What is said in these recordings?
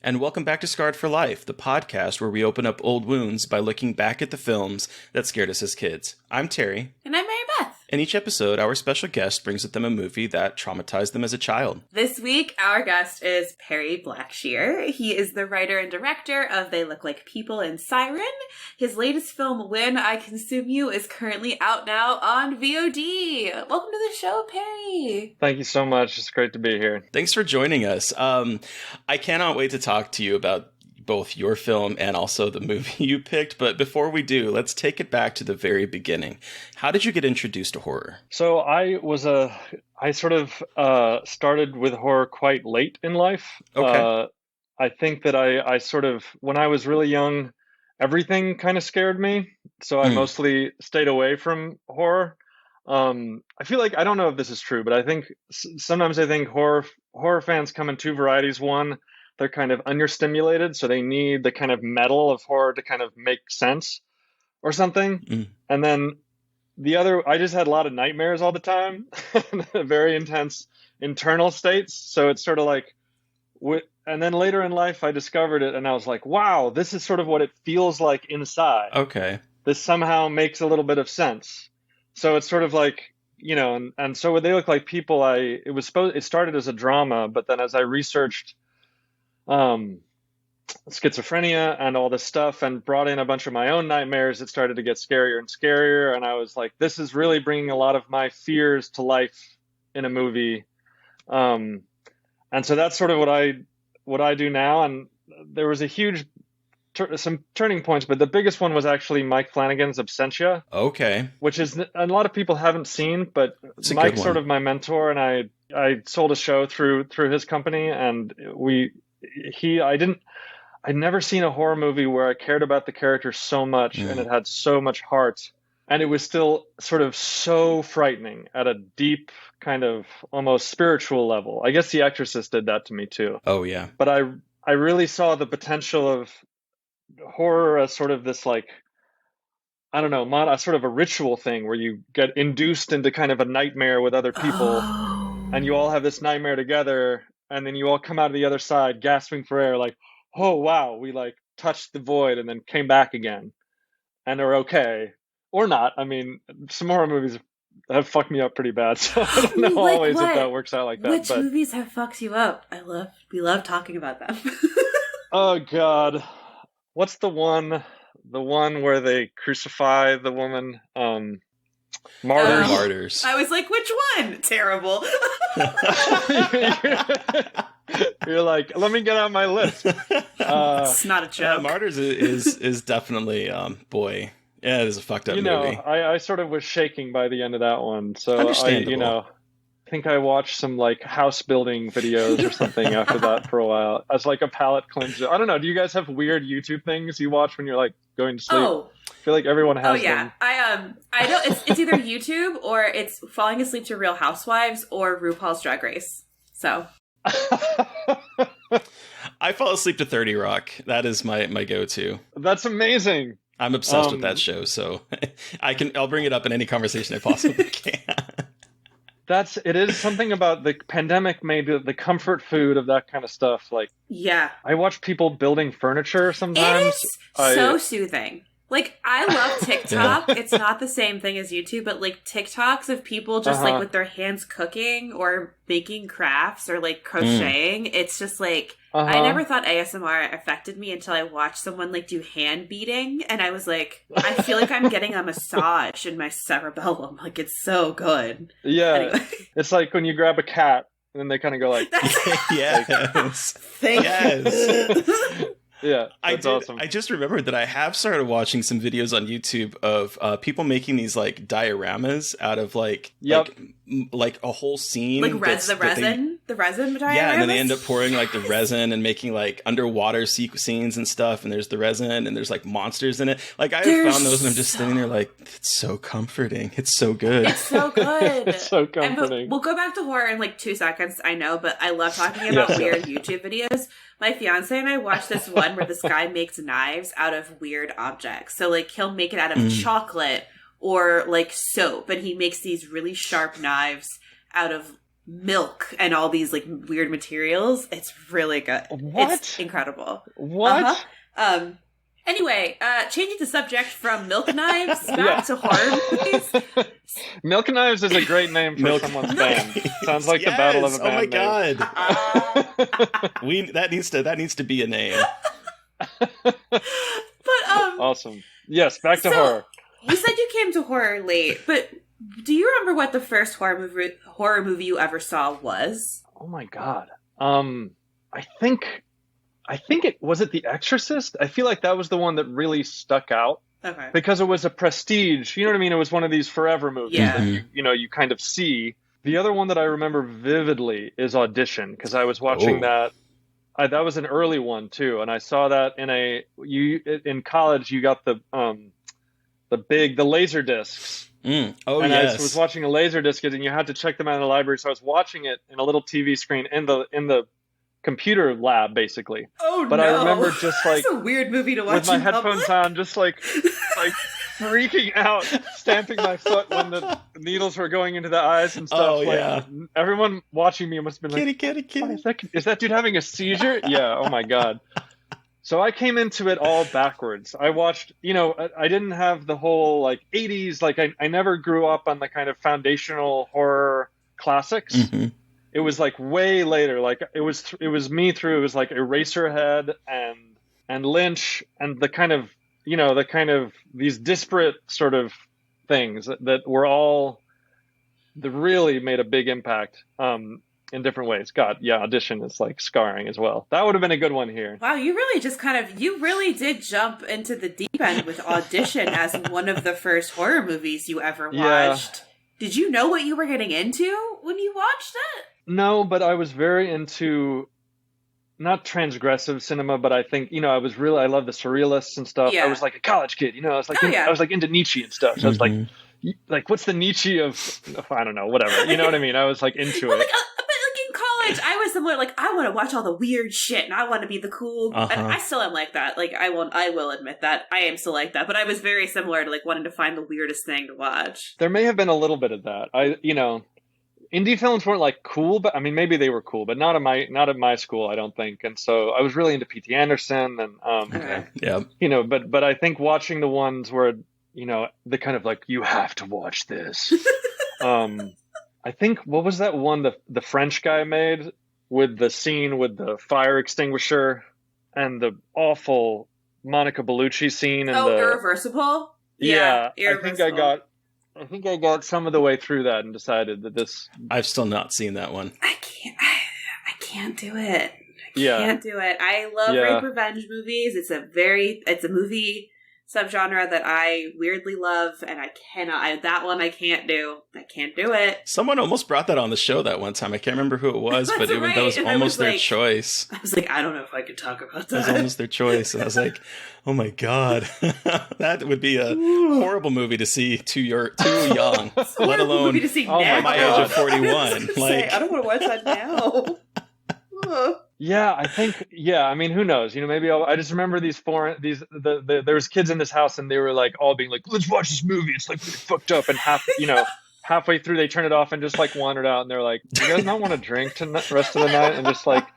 And welcome back to Scarred for Life, the podcast where we open up old wounds by looking back at the films that scared us as kids. I'm Terry. And I'm Mary Beth. In each episode, our special guest brings with them a movie that traumatized them as a child. This week, our guest is Perry Blackshear. He is the writer and director of They Look Like People and Siren. His latest film, When I Consume You, is currently out now on VOD. Welcome to the show, Perry. Thank you so much. It's great to be here. Thanks for joining us. I cannot wait to talk to you about both your film and also the movie you picked. But before we do, let's take it back to the very beginning. How did you get introduced to horror? So I started with horror quite late in life. Okay. I think that I sort of, when I was really young, everything kind of scared me. So I mostly stayed away from horror. I feel like, I don't know if this is true, but I think sometimes I think horror fans come in two varieties. One, they're kind of understimulated, so they need the kind of metal of horror to kind of make sense or something. And then the other, I just had a lot of nightmares all the time, very intense internal states. So it's sort of like, and then later in life, I discovered it and I was like, wow, this is sort of what it feels like inside. Okay. This somehow makes a little bit of sense. So it's sort of like, you know, and so when They Look Like People, it started as a drama, but then as I researched schizophrenia and all this stuff and brought in a bunch of my own nightmares, it started to get scarier and scarier. And I was like, this is really bringing a lot of my fears to life in a movie. And so that's sort of what I do now. And there was a huge, some turning points, but the biggest one was actually Mike Flanagan's Absentia. Okay. Which is, a lot of people haven't seen, but Mike's sort of my mentor, and I sold a show through his company, and I'd never seen a horror movie where I cared about the character so much and it had so much heart, and it was still sort of so frightening at a deep kind of almost spiritual level. I guess The Exorcist did that to me too. Oh yeah. But I really saw the potential of horror as sort of this, like, I don't know, a sort of a ritual thing where you get induced into kind of a nightmare with other people and you all have this nightmare together. And then you all come out of the other side gasping for air, like, oh, wow, we like touched the void and then came back again and are okay. Or not. I mean, some horror movies have fucked me up pretty bad. So I don't know always if that works out like that. Which movies have fucked you up? We love talking about them. Oh, God. What's the one where they crucify the woman? Martyrs. Martyrs. I was like, which one? Terrible. You're like, let me get out my list. It's not a joke. Martyrs is definitely, boy, yeah, it is a fucked up movie. I sort of was shaking by the end of that one. So understandable. I think I watched some like house building videos or something after that for a while as like a palate cleanser. I don't know. Do you guys have weird YouTube things you watch when you're like going to sleep? Oh. I feel like everyone has. Oh yeah, them. I don't. It's either YouTube or it's falling asleep to Real Housewives or RuPaul's Drag Race. So I fall asleep to 30 Rock. That is my go-to. That's amazing. I'm obsessed with that show, so I'll bring it up in any conversation I possibly can. It is something about the pandemic made the comfort food of that kind of stuff. Like, yeah, I watch people building furniture sometimes. It is so soothing. Like, I love TikTok. It's not the same thing as YouTube, but like TikToks of people just like with their hands cooking or making crafts or like crocheting. It's just like, I never thought ASMR affected me until I watched someone like do hand beating. And I was like, I feel like I'm getting a massage in my cerebellum. Like, it's so good. Yeah. Anyway. It's like when you grab a cat and then they kind of go like, yes. Thank you. Yeah, that's awesome. I just remembered that I have started watching some videos on YouTube of people making these like dioramas out of like a whole scene, like the resin dioramas. Yeah, and then they end up pouring like the resin and making like underwater scenes and stuff. And there's the resin and there's like monsters in it. Like I have found those and I'm just sitting there like, it's so comforting. It's so good. It's so good. It's so comforting. We'll go back to horror in like 2 seconds. I know, but I love talking about weird YouTube videos. My fiance and I watched this one where this guy makes knives out of weird objects. So like he'll make it out of chocolate or like soap, and he makes these really sharp knives out of milk and all these like weird materials. It's really good. What? It's incredible. What? Anyway, changing the subject from milk knives back to horror movies. Milk Knives is a great name for someone's band. Sounds like the battle of a band. Oh my god. That needs to be a name. But awesome. Yes, back to horror. You said you came to horror late, but do you remember what the first horror movie you ever saw was? Oh my god. I think it was The Exorcist. I feel like that was the one that really stuck out. Okay. Because it was a prestige. You know what I mean? It was one of these forever movies that you kind of see. The other one that I remember vividly is Audition, because I was watching that. That was an early one too, and I saw that in college. You got the laser discs. I was watching a laser disc, and you had to check them out in the library. So I was watching it in a little TV screen in the computer lab, basically. But I remember just like, it's a weird movie to watch with my headphones on, just like freaking out, stamping my foot when the needles were going into the eyes and stuff. Everyone watching me must have been like, kitty. Is that dude having a seizure? Yeah. Oh my god. So I came into it all backwards. I watched, I didn't have the whole like 80s, like I never grew up on the kind of foundational horror classics. Mm-hmm. It was like way later. Like it was me through. It was like Eraserhead and Lynch and the kind of these disparate sort of things that were all that really made a big impact in different ways. God, yeah, Audition is like scarring as well. That would have been a good one here. Wow, you really did jump into the deep end with Audition as one of the first horror movies you ever watched. Yeah. Did you know what you were getting into when you watched it? No, but I was very into not transgressive cinema, but I think, I love the surrealists and stuff. Yeah. I was like a college kid, I was like, I was like into Nietzsche and stuff. So I was like, what's the Nietzsche of, I don't know, whatever. You know what I mean? I was like into it. But in college, I was similar. Like, I want to watch all the weird shit and I want to be the cool. And I still am like that. Like, I will admit that I am still like that. But I was very similar to like wanting to find the weirdest thing to watch. There may have been a little bit of that. Indie films weren't like cool, but I mean, maybe they were cool, but not at my school, I don't think. And so I was really into P.T. Anderson and, but I think watching the ones where, the kind of like, you have to watch this. I think, what was that one the French guy made with the scene with the fire extinguisher and the awful Monica Bellucci scene? And Irreversible? Yeah, Irreversible. I think I got some of the way through that and decided that this... I've still not seen that one. I can't do it. Can't do it. I love rape revenge movies. It's a movie subgenre that I weirdly love, and I can't do. I can't do it. Someone almost brought that on the show that one time. I can't remember who it was, but that was almost their choice. I was like, I don't know if I could talk about that. It was almost their choice, and I was like, oh my god, that would be a horrible movie to see too young, let alone movie to see now. At my age of 41. I don't want to watch that now. Yeah, I think. Yeah, I mean, who knows? Maybe I just remember there was kids in this house, and they were like all being like, "Let's watch this movie. It's like really fucked up." And halfway through, they turned it off and just like wandered out, and they're like, "Do you guys not want to drink the rest of the night and just like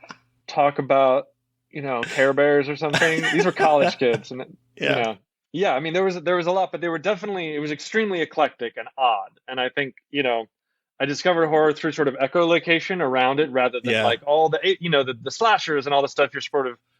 talk about Care Bears or something?" These were college kids, and yeah. I mean, there was a lot, but it was extremely eclectic and odd, and I think I discovered horror through sort of echolocation around it rather than like all the slashers and all the stuff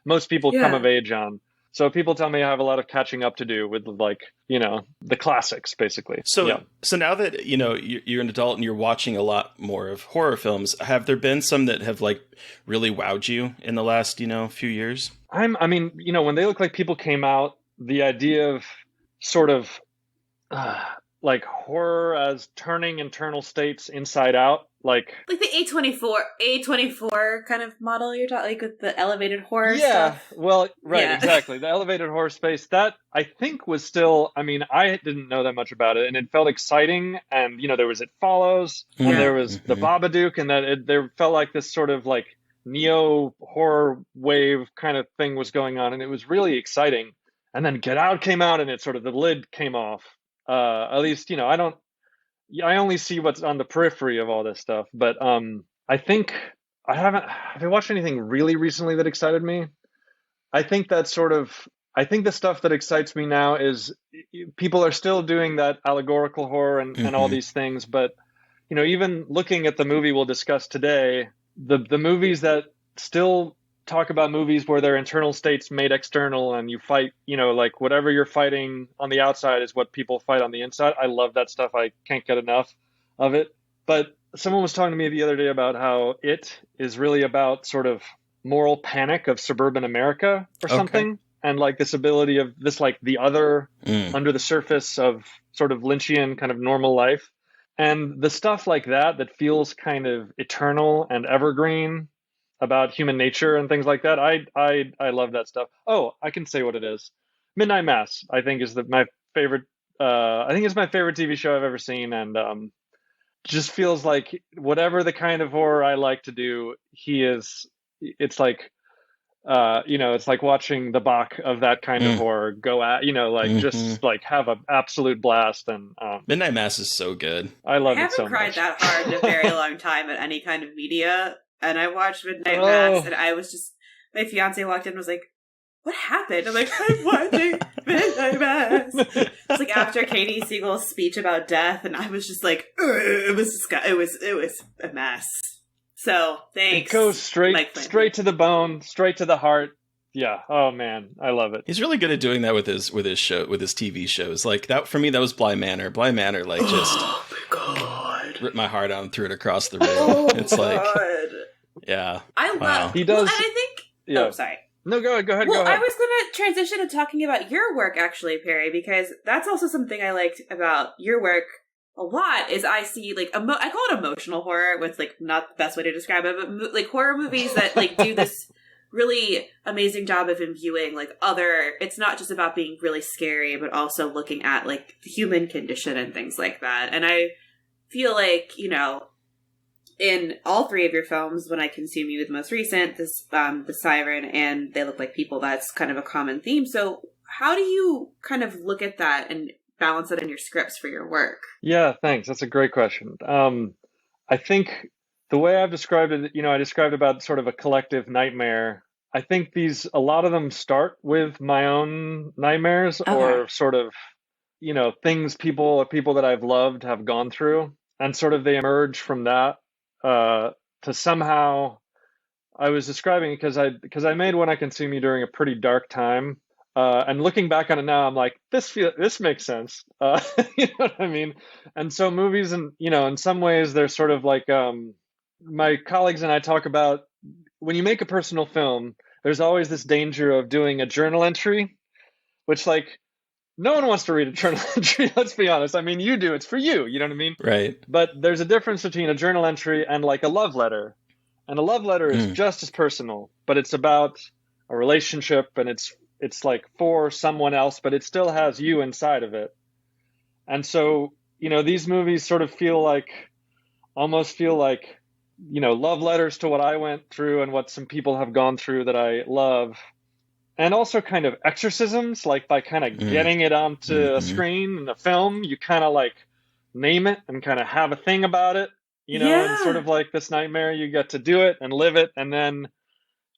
most people come of age on. So people tell me I have a lot of catching up to do with like, the classics basically. So now that, you're an adult and you're watching a lot more of horror films, have there been some that have like really wowed you in the last, few years? When They Look Like People came out, the idea of sort of, like horror as turning internal states inside out, like the A24 kind of model you're talking, like with the elevated horror stuff. Well, right, exactly. The elevated horror space, that I think was still, I didn't know that much about it, and it felt exciting, and there was It Follows, and there was The Babadook, and there felt like this sort of like neo horror wave kind of thing was going on, and it was really exciting. And then Get Out came out, and it sort of, the lid came off. At least, I only see what's on the periphery of all this stuff. But I think have I watched anything really recently that excited me? I think that sort of, I think the stuff that excites me now is people are still doing that allegorical horror and all Mm-hmm. these things, but even looking at the movie we'll discuss today, the movies that still talk about movies where their internal state's made external and you fight, like whatever you're fighting on the outside is what people fight on the inside. I love that stuff. I can't get enough of it. But someone was talking to me the other day about how it is really about sort of moral panic of suburban America or Okay. something. And like this ability of this, like the other Mm. under the surface of sort of Lynchian kind of normal life. And the stuff like that feels kind of eternal and evergreen about human nature and things like that. I love that stuff. Oh, I can say what it is. Midnight Mass, I think, is my favorite. I think it's my favorite TV show I've ever seen, and just feels like whatever the kind of horror I like to do, he is. It's like it's like watching the Bach of that kind of Mm. horror go at, like Mm-hmm. just like have an absolute blast, and Midnight Mass is so good. I I love it haven't so cried much. that hard in a very long time at any kind of media. And I watched Midnight Mass, Oh, and I was just, my fiance walked in and was like, "What happened?" I'm like, "I'm watching Midnight Mass." It's like after Katie Siegel's speech about death, and I was just like, "Ugh," it was a mess. So it thanks, goes Mike straight Flanagan. to the bone, straight to the heart. Yeah. Oh man, I love it. He's really good at doing that with his show with his TV shows. Like that for me, that was Bly Manor. Bly Manor, like just Oh my god! ripped my heart out and threw it across the room. Oh It's like, god! yeah, I love. wow. He Well, and does. I think. Oh, Yeah. sorry. No, go ahead. Go ahead. Go Well, I ahead. was going to transition to talking about your work, actually, Perry, because that's also something I liked about your work a lot. Is I see like I call it emotional horror, which like not the best way to describe it, but like horror movies that like do this really amazing job of imbuing like other. It's not just about being really scary, but also looking at like the human condition and things like that. And I feel like in all three of your films, when I consume you, the most recent, this the Siren and They Look Like People, that's kind of a common theme. So how do you kind of look at that and balance it in your scripts for your work? Yeah, thanks. That's a great question. I think the way I've described it, I described about sort of a collective nightmare. I think a lot of them start with my own nightmares Okay. or sort of, things people that I've loved have gone through, and sort of they emerge from that to somehow. I was describing it because I made When I Consume You during a pretty dark time, and looking back on it now, I'm like, this makes sense. You know what I mean? And so movies, and in some ways, they're sort of like my colleagues and I talk about when you make a personal film. There's always this danger of doing a journal entry, which like no one wants to read a journal entry. Let's be honest. I mean, you do. It's for you. You know what I mean? Right. But there's a difference between a journal entry and like a love letter. And a love letter is Mm. just as personal, but it's about a relationship, and it's like for someone else, but it still has you inside of it. And so, these movies sort of almost feel like, love letters to what I went through and what some people have gone through that I love. And also kind of exorcisms, like by kind of Mm. getting it onto a Mm-hmm. screen in a film, you kind of like name it and kind of have a thing about it, and sort Yeah. of like this nightmare, you get to do it and live it, and then,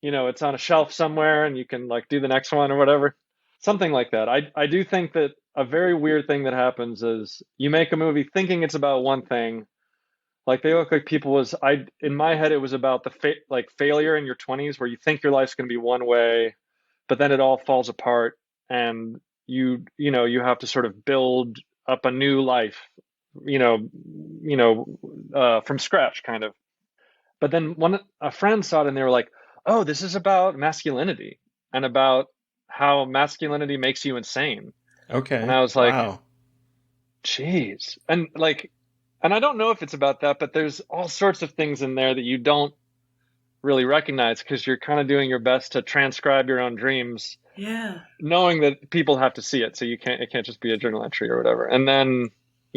it's on a shelf somewhere and you can like do the next one or whatever. Something like that. I do think that a very weird thing that happens is you make a movie thinking it's about one thing. Like They Look Like People in my head, it was about the like failure in your 20s where you think your life's going to be one way, but then it all falls apart, and you have to sort of build up a new life, from scratch kind of. But then a friend saw it and they were like, "Oh, this is about masculinity and about how masculinity makes you insane." And Okay. I was like, Wow. "Geez," and I don't know if it's about that, but there's all sorts of things in there that you don't really recognize because you're kind of doing your best to transcribe your own dreams, Yeah. knowing that people have to see it, so it can't just be a journal entry or whatever. And then,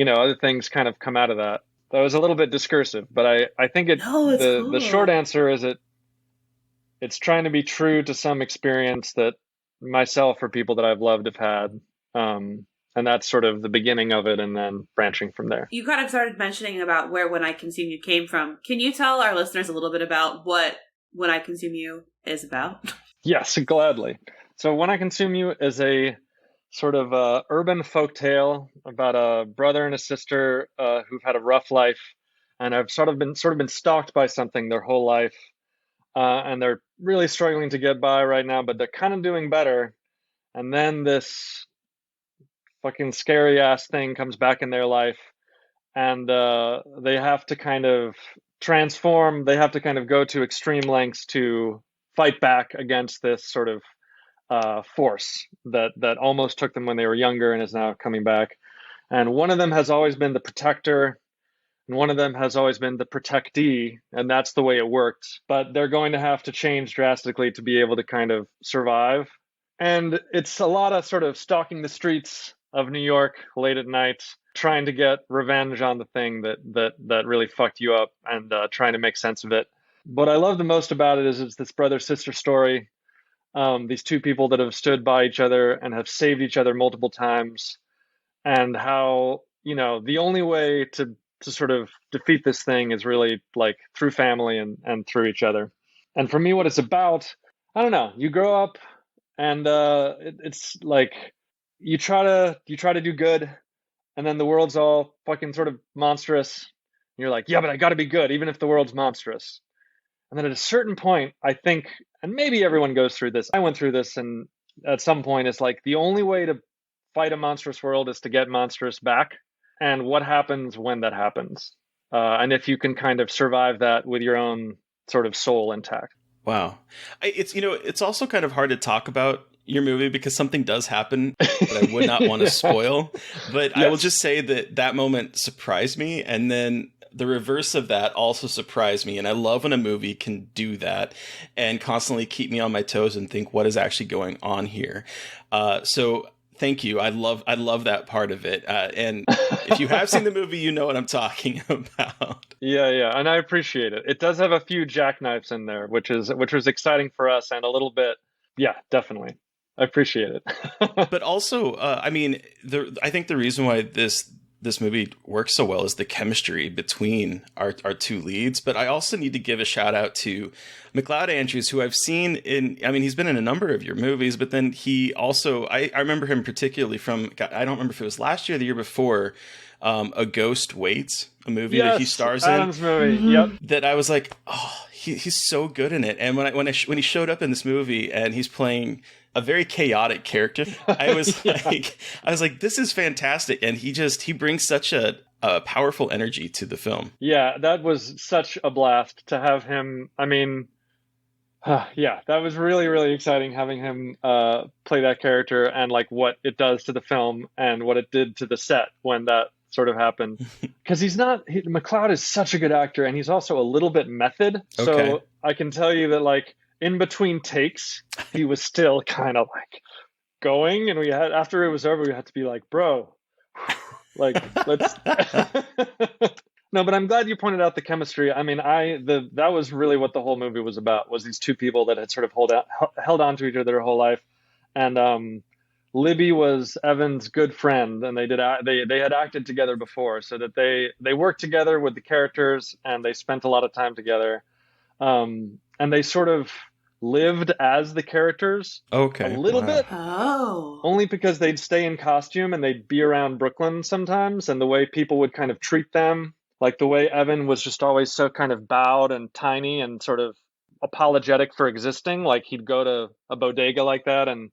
other things kind of come out of that. That was a little bit discursive, but I think No, it's the short cool. answer is it's trying to be true to some experience that myself or people that I've loved have had. And that's sort of the beginning of it, and then branching from there. You kind of started mentioning about where When I Consume You came from. Can you tell our listeners a little bit about what When I Consume You is about? Yes, gladly. So When I Consume You is a sort of urban folktale about a brother and a sister who've had a rough life, and have sort of been stalked by something their whole life, and they're really struggling to get by right now, but they're kind of doing better. And then this fucking scary ass thing comes back in their life, and they have to kind of transform. They have to kind of go to extreme lengths to fight back against this sort of force that almost took them when they were younger and is now coming back. And one of them has always been the protector, and one of them has always been the protectee, and that's the way it worked. But they're going to have to change drastically to be able to kind of survive. And it's a lot of sort of stalking the streets of New York late at night, trying to get revenge on the thing that really fucked you up, and trying to make sense of it. What I love the most about it is it's this brother-sister story. These two people that have stood by each other and have saved each other multiple times, and how, the only way to sort of defeat this thing is really like through family and through each other. And for me, what it's about, I don't know, you grow up and it's like you try to do good, and then the world's all fucking sort of monstrous. And you're like, yeah, but I got to be good even if the world's monstrous. And then at a certain point, I think, and maybe everyone goes through this, I went through this, and at some point it's like the only way to fight a monstrous world is to get monstrous back. And what happens when that happens? And if you can kind of survive that with your own sort of soul intact. Wow. It's also kind of hard to talk about your movie because something does happen that I would not want to spoil. But yes. I will just say that moment surprised me. And then the reverse of that also surprised me. And I love when a movie can do that and constantly keep me on my toes and think, what is actually going on here? So thank you. I love that part of it. And if you have seen the movie, you know what I'm talking about. Yeah. And I appreciate it. It does have a few jackknives in there, which was exciting for us, and a little bit. Yeah, definitely. I appreciate it. But also, I think the reason why this movie works so well is the chemistry between our two leads. But I also need to give a shout out to McLeod Andrews, who I've seen he's been in a number of your movies, but then he also, I remember him particularly from, I don't remember if it was last year or the year before, A Ghost Waits, a movie that he stars Adam's in. Movie, yep. That I was like, oh, he's so good in it. And when he showed up in this movie and he's playing a very chaotic character, I was like, this is fantastic. And he brings such a powerful energy to the film. Yeah, that was such a blast to have him. I mean, yeah, that was really, really exciting having him play that character, and like what it does to the film and what it did to the set when that sort of happened. Because McLeod is such a good actor, and he's also a little bit method. Okay. So I can tell you that like in between takes, he was still kind of like going, and after it was over, we had to be like, bro, like let's. No, but I'm glad you pointed out the chemistry. I mean, that was really what the whole movie was about, was these two people that had sort of held on to each other their whole life. And Libby was Evan's good friend, and they had acted together before, so that they worked together with the characters, and they spent a lot of time together. And they sort of lived as the characters a little bit. Oh. Only because they'd stay in costume and they'd be around Brooklyn sometimes, and the way people would kind of treat them. Like the way Evan was just always so kind of bowed and tiny and sort of apologetic for existing. Like he'd go to a bodega like that, and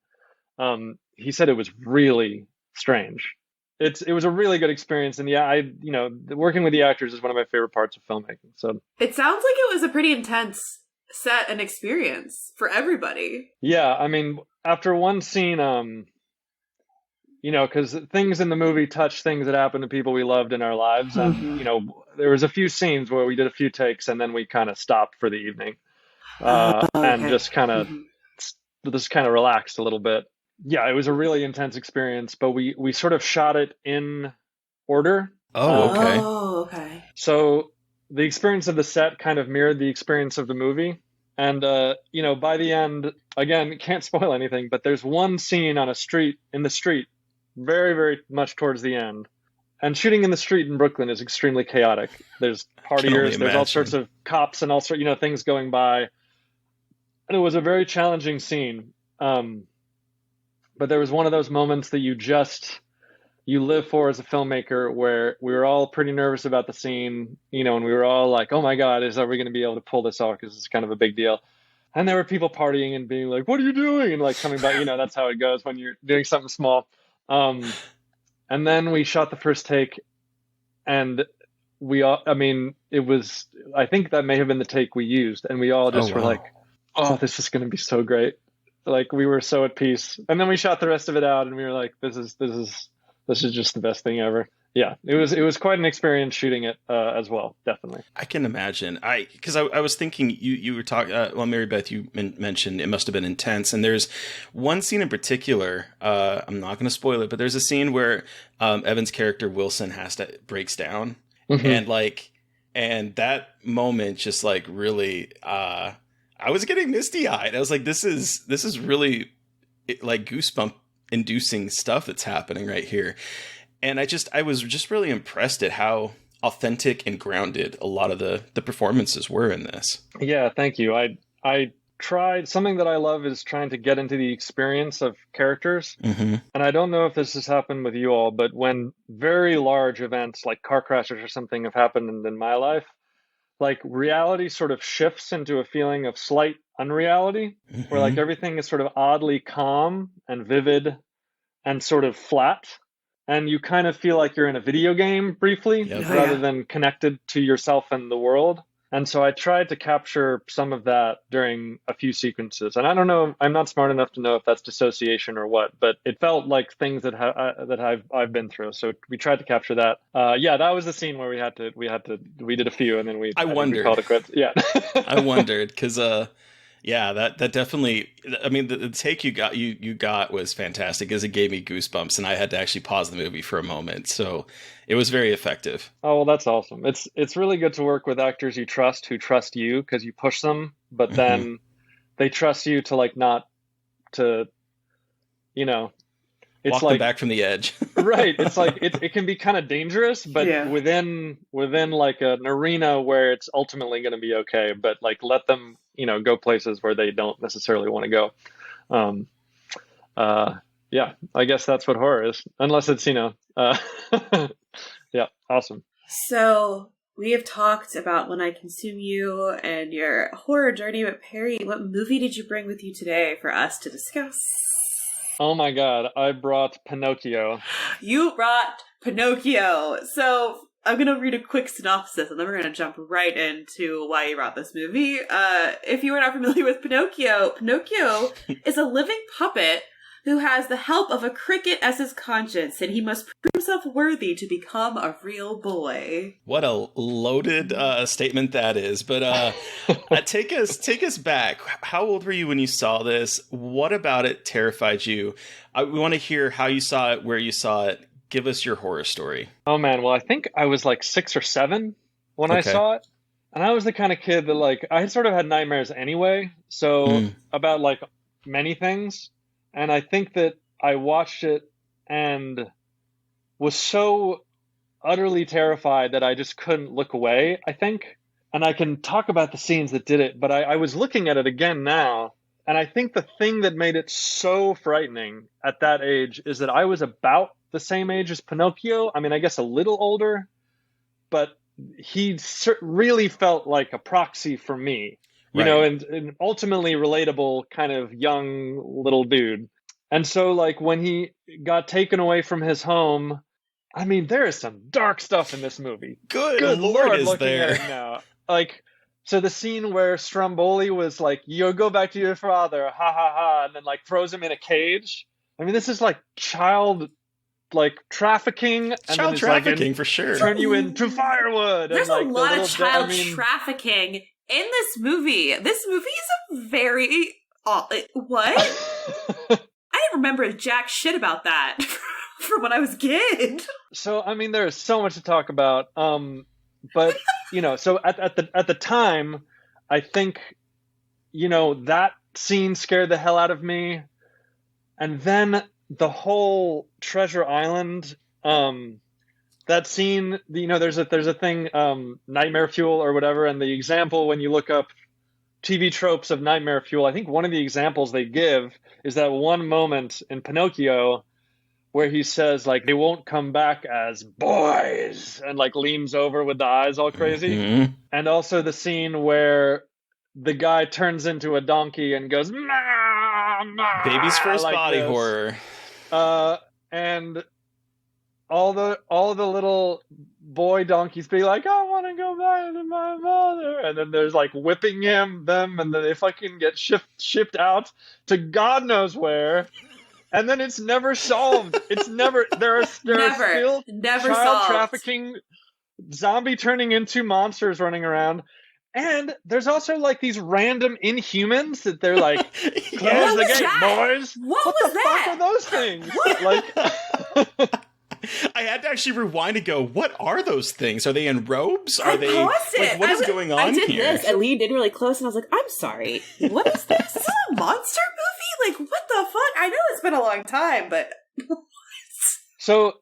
he said it was really strange. It was a really good experience, and yeah, working with the actors is one of my favorite parts of filmmaking. So it sounds like it was a pretty intense set and experience for everybody. Yeah, I mean, after one scene, because things in the movie touch things that happened to people we loved in our lives. And, there was a few scenes where we did a few takes and then we kind of stopped for the evening and just kind of relaxed a little bit. Yeah, it was a really intense experience, but we sort of shot it in order. Oh, okay. So the experience of the set kind of mirrored the experience of the movie. And, by the end, again, can't spoil anything, but there's one scene in the street very, very much towards the end. And shooting in the street in Brooklyn is extremely chaotic. There's partiers, there's all sorts of cops and all sorts, things going by. And it was a very challenging scene. But there was one of those moments that you live for as a filmmaker, where we were all pretty nervous about the scene, and we were all like, oh my God, are we going to be able to pull this off? Because it's kind of a big deal. And there were people partying and being like, what are you doing? And like coming back, that's how it goes when you're doing something small. And then we shot the first take, and I think that may have been the take we used. And we all just were like, oh, this is going to be so great. Like, we were so at peace. And then we shot the rest of it out, and we were like, this is just the best thing ever. Yeah, it was quite an experience shooting it as well, definitely. I can imagine. Because I was thinking you were talking. Mary Beth, you mentioned it must have been intense, and there's one scene in particular. I'm not going to spoil it, but there's a scene where Evan's character Wilson breaks down, and that moment just like really. I was getting misty eyed. I was like, this is really like goosebump inducing stuff that's happening right here. And I was just really impressed at how authentic and grounded a lot of the performances were in this. Yeah, thank you. I tried, something that I love is trying to get into the experience of characters. Mm-hmm. And I don't know if this has happened with you all, but when very large events like car crashes or something have happened in my life, like reality sort of shifts into a feeling of slight unreality, mm-hmm. where like everything is sort of oddly calm and vivid and sort of flat. And you kind of feel like you're in a video game briefly, rather than connected to yourself and the world. And so I tried to capture some of that during a few sequences. And I don't know, I'm not smart enough to know if that's dissociation or what, but it felt like things that I've been through. So we tried to capture that. That was the scene where we did a few, and then we called it quits. Yeah. I wondered because that definitely. I mean, the take you got was fantastic, because it gave me goosebumps, and I had to actually pause the movie for a moment. So it was very effective. Oh, well, that's awesome. It's really good to work with actors you trust, who trust you, because you push them, but then they trust you to like not to, it's walk them back from the edge. Right. It's like it can be kind of dangerous, but within like an arena where it's ultimately going to be okay. But like let them go places where they don't necessarily want to go. I guess that's what horror is, unless it's yeah, awesome. So we have talked about When I Consume You and your horror journey, but Perry, what movie did you bring with you today for us to discuss? Oh my God, I brought Pinocchio. You brought Pinocchio. So I'm going to read a quick synopsis, and then we're going to jump right into why you brought this movie. If you are not familiar with Pinocchio, Pinocchio is a living puppet who has the help of a cricket as his conscience, and he must prove himself worthy to become a real boy. What a loaded statement that is. But take us back. How old were you when you saw this? What about it terrified you? We want to hear how you saw it, where you saw it. Give us your horror story. Oh, man. Well, I think I was like 6 or 7 when I saw it. And I was the kind of kid that like, I had sort of had nightmares anyway. So about like many things. And I think that I watched it and was so utterly terrified that I just couldn't look away, I think. And I can talk about the scenes that did it, but I was looking at it again now. And I think the thing that made it so frightening at that age is that I was about the same age as Pinocchio. I mean, I guess a little older, but he really felt like a proxy for me. And ultimately relatable kind of young little dude. And so like when he got taken away from his home, I mean, there is some dark stuff in this movie. Good Lord is there. At it now. Like, so the scene where Stromboli was like, you go back to your father, ha ha ha, and then like throws him in a cage. I mean, this is like child trafficking. Child trafficking for sure. Turn you into firewood. There's and, a lot of child trafficking in this movie. This movie is a very what? I didn't remember jack shit about that from when I was a kid. So I mean, there's so much to talk about. But so at the time, I think that scene scared the hell out of me, and then the whole Treasure Island, that scene, there's a thing, nightmare fuel or whatever, and the example when you look up TV tropes of nightmare fuel, I think one of the examples they give is that one moment in Pinocchio where he says, like, they won't come back as boys, and like leans over with the eyes all crazy. Mm-hmm. And also the scene where the guy turns into a donkey and goes, "Mah, mah," Baby's first like body this. horror. And all the little boy donkeys be like, "I want to go back to my mother," and then there's like whipping them, and then they fucking get shipped out to God knows where, and then it's never solved. It's never there are still never child solved. trafficking, zombie turning into monsters running around. And there's also like these random Inhumans that they're like, "Close the gate, boys." What was the that? fuck are those things? Like, I had to actually rewind to go, what are those things? Are they in robes? Are they paused it. like, what is going on I did here? this. I leaned in really close and I was like, I'm sorry. What is this? Is this a monster movie? Like, what the fuck? I know it's been a long time, but So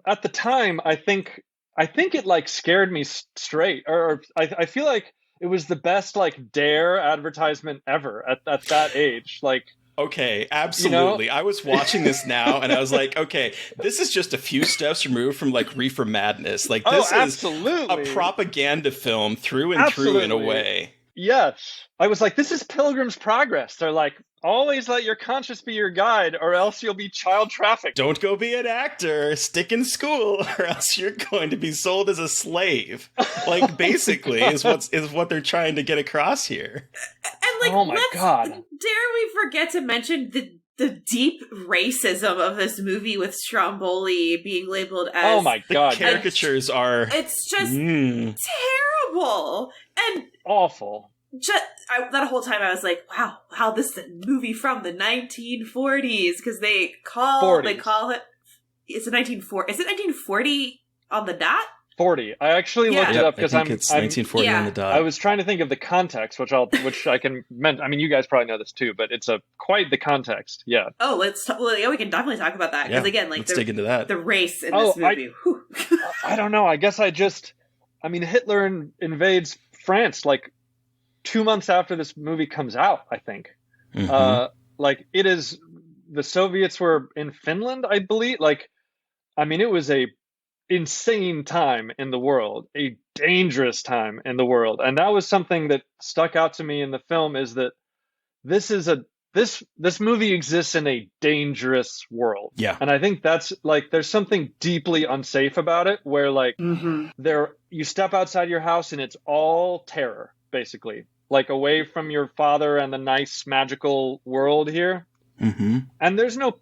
at the time, I think it like scared me straight, or I feel like it was the best like Dare advertisement ever at that age. Like, okay, absolutely. You know? I was watching this now and I was like, okay, this is just a few steps removed from like Reefer Madness. Like, this is a propaganda film through and through in a way. Yes. I was like, this is Pilgrim's Progress. They're like, always let your conscience be your guide, or else you'll be child trafficked. Don't go be an actor. Stick in school, or else you're going to be sold as a slave. Like, basically, is what they're trying to get across here. And like, oh my God, dare we forget to mention the deep racism of this movie with Stromboli being labeled as... Oh my God. The caricatures are... It's just terrible. And... awful. That whole time I was like, wow, this is a movie from the 1940s, because they call it... It's a 1940... Is it 1940 on the dot? 40. I actually looked it up because it's 1940 on the dot. I was trying to think of the context, which I can. I mean, you guys probably know this too, but it's quite the context. Yeah. Oh, we can definitely talk about that, because again, like, let's dig into that. The race in this movie. I don't know. I guess Hitler invades France like 2 months after this movie comes out. I think. Mm-hmm. Like, it is. The Soviets were in Finland, I believe. Like, I mean, it was a insane time in the world, a dangerous time in the world, and that was something that stuck out to me in the film, is that this movie exists in a dangerous world. Yeah. And I think that's like, there's something deeply unsafe about it, where like you step outside your house and it's all terror, basically, like away from your father and the nice magical world here. And there's no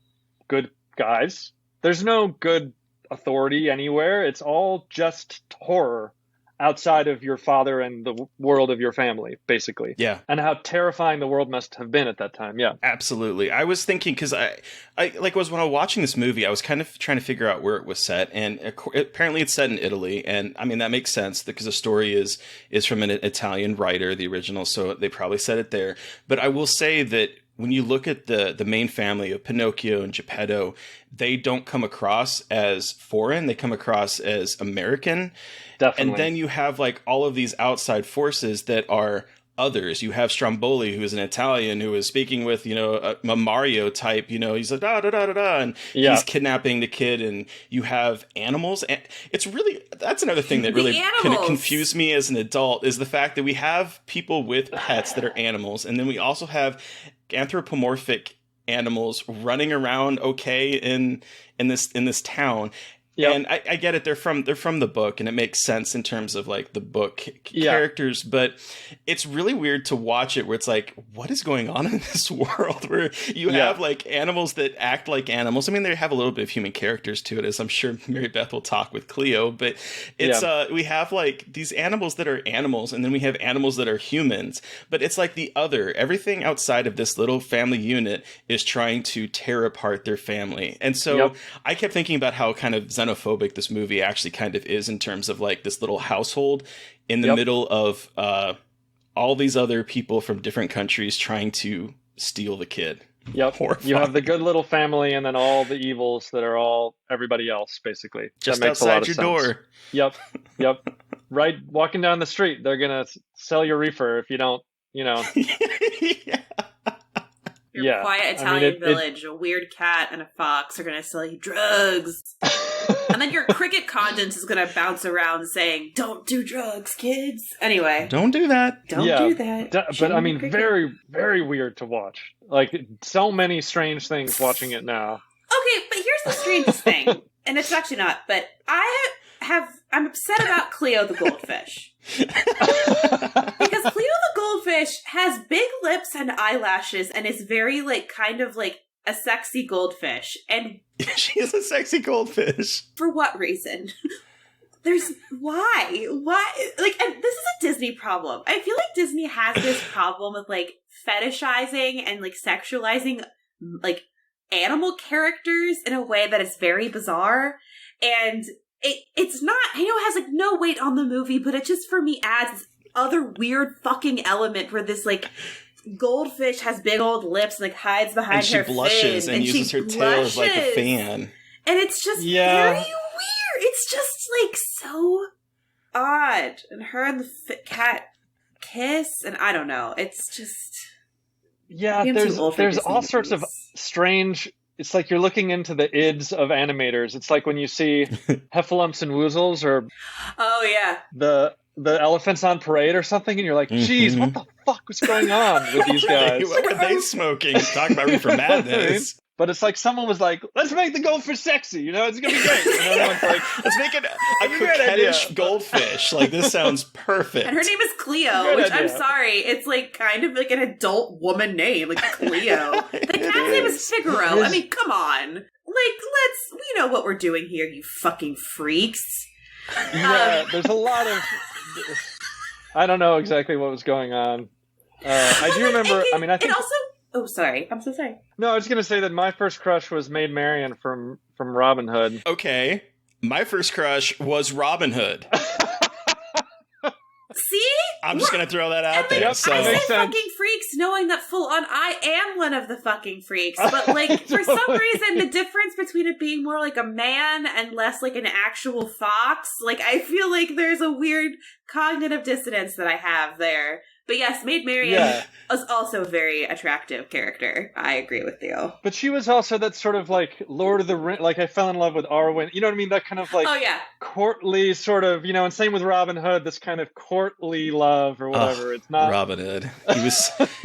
good guys, there's no good authority anywhere. It's all just horror outside of your father and the world of your family, basically. Yeah. And how terrifying the world must have been at that time. Yeah. Absolutely. I was thinking, because I when I was watching this movie, I was kind of trying to figure out where it was set, and apparently it's set in Italy, and I mean, that makes sense because the story is from an Italian writer, the original, so they probably set it there. But I will say that when you look at the main family of Pinocchio and Geppetto, they don't come across as foreign. They come across as American. Definitely. And then you have like all of these outside forces that are others. You have Stromboli, who is an Italian, who is speaking with, a Mario type, he's like, da, da, da, da, da, and he's kidnapping the kid. And you have animals. And it's really, that's another thing that really confused me as an adult, is the fact that we have people with pets that are animals. And then we also have anthropomorphic animals running around in this town. Yep. And I get it. They're from the book, and it makes sense in terms of like the book characters. But it's really weird to watch it, where it's like, what is going on in this world where you have like animals that act like animals? I mean, they have a little bit of human characters to it, as I'm sure Mary Beth will talk with Cleo. But it's we have like these animals that are animals, and then we have animals that are humans. But it's like the other. Everything outside of this little family unit is trying to tear apart their family. And so I kept thinking about how kind of xenophobic this movie actually kind of is, in terms of like this little household in the middle of all these other people from different countries trying to steal the kid. Yep. Horrifying. You have the good little family and then all the evils that are all everybody else, basically. Just that makes a lot outside of your sense. door. Yep. Yep. Right. Walking down the street, they're going to sell you reefer if you don't, Yeah. Your quiet Italian village, a weird cat and a fox are going to sell you drugs. And then your cricket conscience is going to bounce around saying, don't do drugs, kids. Anyway. Don't do that. Don't do that. But I mean, very, very weird to watch. Like, so many strange things watching it now. Okay, but here's the strangest thing. And it's actually not, but I'm upset about Cleo the goldfish. Because Cleo the goldfish has big lips and eyelashes and is very, like, kind of like a sexy goldfish. And she is a sexy goldfish. For what reason? Why? Like, and this is a Disney problem. I feel like Disney has this problem with, like, fetishizing and, like, sexualizing, like, animal characters in a way that is very bizarre. And it's not, I know it has, like, no weight on the movie, but it just, for me, adds this other weird fucking element where this, like, goldfish has big old lips and, like, hides behind and she her blushes fin, and uses her tail as, like, a fan. And it's just very weird. It's just, like, so odd. And her and the cat kiss, and I don't know. It's just... Yeah, there's all sorts of strange... It's like you're looking into the ids of animators. It's like when you see Heffalumps and Woozles or... Oh, yeah. The elephants on parade or something, and you're like, geez, what the fuck was going on with these guys? What were they smoking? Talk about reefer madness. But it's like someone was like, let's make the goldfish sexy, it's going to be great. And everyone's like, let's make it a coquettish goldfish. Like, this sounds perfect. And her name is Cleo, which I'm sorry, it's like kind of like an adult woman name, like Cleo. The cat's name is Figaro. I mean, come on. Like, we know what we're doing here, you fucking freaks. Yeah, there's a lot of... I don't know exactly what was going on. I do remember, I think... Oh, sorry. I'm so sorry. No, I was going to say that my first crush was Maid Marian from Robin Hood. Okay. My first crush was Robin Hood. See? I'm just going to throw that out there. Yep, so. I say fucking freaks knowing that full on I am one of the fucking freaks. But, like, for some reason, the difference between it being more like a man and less like an actual fox, like, I feel like there's a weird cognitive dissonance that I have there. But yes, Maid Marian was also a very attractive character. I agree with you. But she was also that sort of like Lord of the Rings, like I fell in love with Arwen. You know what I mean? That kind of like courtly sort of, and same with Robin Hood, this kind of courtly love or whatever. It's not Robin Hood.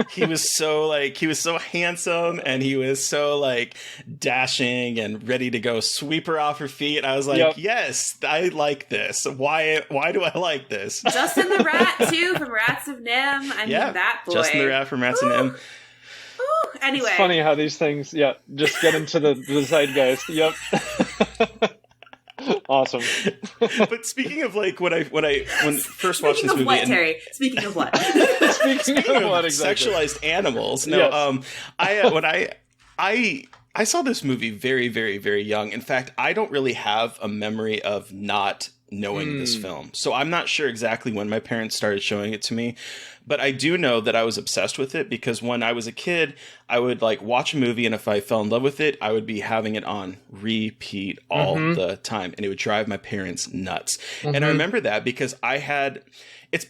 He was so handsome and he was so like dashing and ready to go sweep her off her feet. I was like, yes, I like this. Why do I like this? Justin the Rat too from Rats of Nim. I mean, that boy. Justin the Rat from Rats of Nim. Anyway. It's funny how these things, just get into the zeitgeist. Yep. Awesome. But speaking of like when first watched this movie, what, Terry? Speaking of what? Speaking of what, exactly? Sexualized animals. No, I saw this movie very, very, very young. In fact, I don't really have a memory of not knowing this film. So I'm not sure exactly when my parents started showing it to me, but I do know that I was obsessed with it because when I was a kid, I would like watch a movie and if I fell in love with it, I would be having it on repeat all the time and it would drive my parents nuts. And I remember that because it's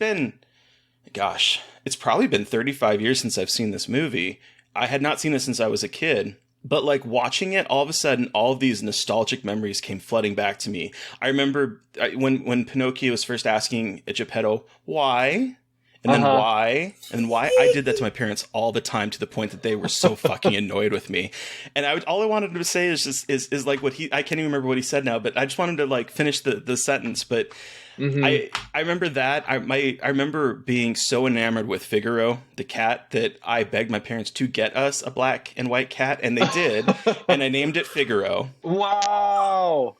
probably been 35 years since I've seen this movie. I had not seen it since I was a kid. But like watching it, all of a sudden, all of these nostalgic memories came flooding back to me. I remember when Pinocchio was first asking Geppetto, why? And then why? And why? I did that to my parents all the time to the point that they were so fucking annoyed with me. And all I wanted to say is like what I can't even remember what he said now, but I just wanted to like finish the sentence. But I remember that. I remember being so enamored with Figaro, the cat, that I begged my parents to get us a black and white cat, and they did. And I named it Figaro. Wow.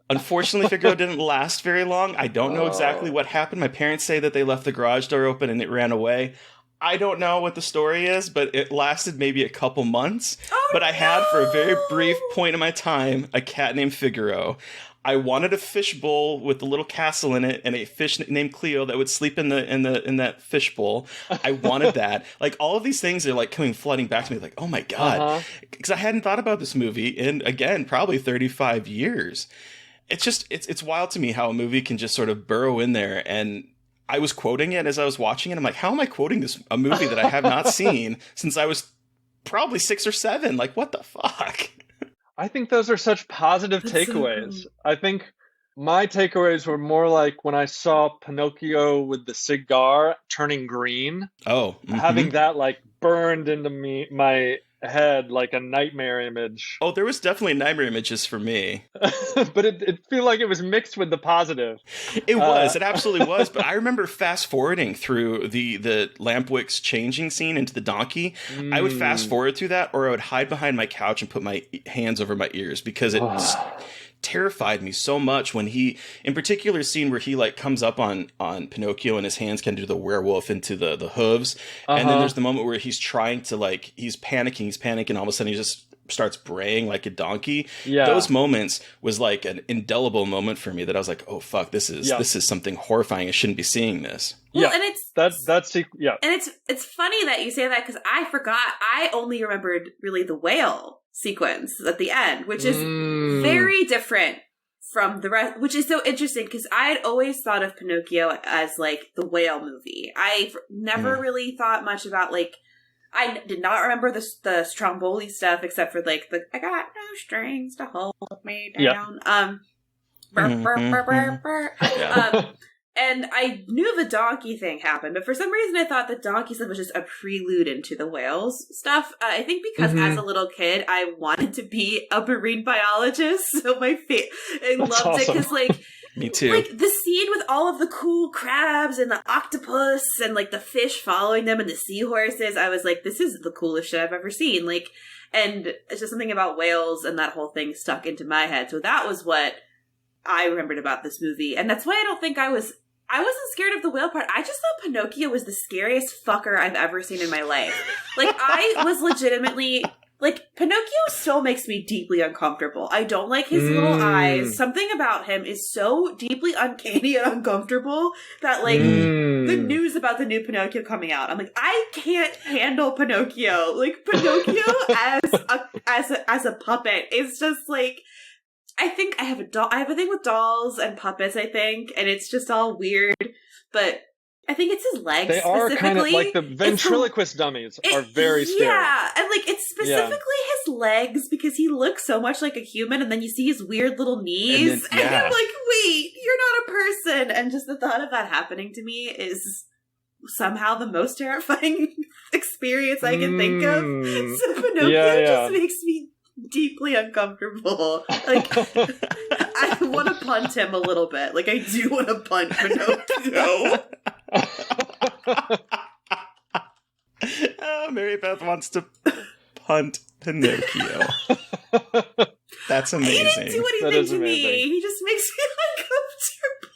Unfortunately, Figaro didn't last very long. I don't know exactly what happened. My parents say that they left the garage door open and it ran away. I don't know what the story is, but it lasted maybe a couple months. Oh, But I had, for a very brief no! point in my time, a cat named Figaro. I wanted a fish bowl with a little castle in it and a fish named Cleo that would sleep in that fish bowl. I wanted that. Like, all of these things are like coming flooding back to me. Like, oh my god, because I hadn't thought about this movie in, again, probably 35 years. It's just it's wild to me how a movie can just sort of burrow in there. And I was quoting it as I was watching it. I'm like, how am I quoting a movie that I have not seen since I was probably 6 or 7? Like, what the fuck? I think those are such positive takeaways. I think my takeaways were more like when I saw Pinocchio with the cigar turning green. Oh, having that like burned into my head like a nightmare image. Oh, there was definitely nightmare images for me. But it felt like it was mixed with the positive. It was. It absolutely was. But I remember fast forwarding through the Lampwick's changing scene into the donkey. I would fast forward through that, or I would hide behind my couch and put my hands over my ears because it terrified me so much when he, in particular scene where he like comes up on Pinocchio and his hands can do the werewolf into the hooves. And then there's the moment where he's trying to like, he's panicking, all of a sudden he just starts braying like a donkey. Yeah. Those moments was like an indelible moment for me that I was like, oh fuck, this is something horrifying. I shouldn't be seeing this. Well, and it's and it's funny that you say that because I forgot. I only remembered really the whale sequence at the end, which is very different from the rest, which is so interesting because I had always thought of Pinocchio as like the whale movie. I never really thought much about like, I did not remember the Stromboli stuff except for like the I got no strings to hold me down. And I knew the donkey thing happened, but for some reason I thought the donkey stuff was just a prelude into the whales stuff. I think because as a little kid, I wanted to be a marine biologist, so I loved it because, like, me too. Like the scene with all of the cool crabs and the octopus and like the fish following them and the seahorses, I was like, this is the coolest shit I've ever seen. Like, and it's just something about whales and that whole thing stuck into my head. So that was what I remembered about this movie, and that's why I don't think I wasn't scared of the whale part. I just thought Pinocchio was the scariest fucker I've ever seen in my life. Like, I was legitimately... Like, Pinocchio still makes me deeply uncomfortable. I don't like his little eyes. Something about him is so deeply uncanny and uncomfortable that, like, the news about the new Pinocchio coming out, I'm like, I can't handle Pinocchio. Like, Pinocchio as a puppet is just, like... I think I have a thing with dolls and puppets, I think, and it's just all weird, but I think it's his legs. They are kind of like the ventriloquist dummies are very scary. Yeah, and like it's specifically his legs because he looks so much like a human, and then you see his weird little knees, and I'm like, wait, you're not a person. And just the thought of that happening to me is somehow the most terrifying experience I can think of. So Pinocchio just makes me deeply uncomfortable. Like, I want to punt him a little bit. Like, I do want to punt Pinocchio. Mary Beth wants to punt Pinocchio. That's amazing. He didn't do anything to me. He just makes me uncomfortable.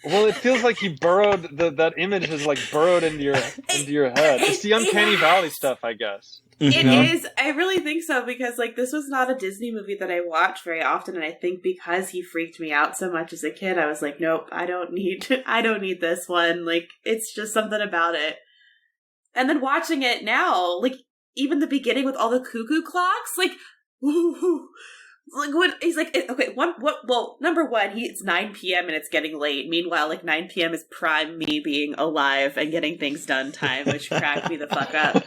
Well, it feels like he burrowed. That image is like burrowed into your head. It's the uncanny valley stuff, I guess. It is. I really think so because, like, this was not a Disney movie that I watched very often, and I think because he freaked me out so much as a kid, I was like, nope, I don't need this one. Like, it's just something about it. And then watching it now, like, even the beginning with all the cuckoo clocks, like, ooh, like when he's like, okay, number one, it's 9 p.m. and it's getting late. Meanwhile, like 9 p.m. is prime me being alive and getting things done time, which cracked me the fuck up.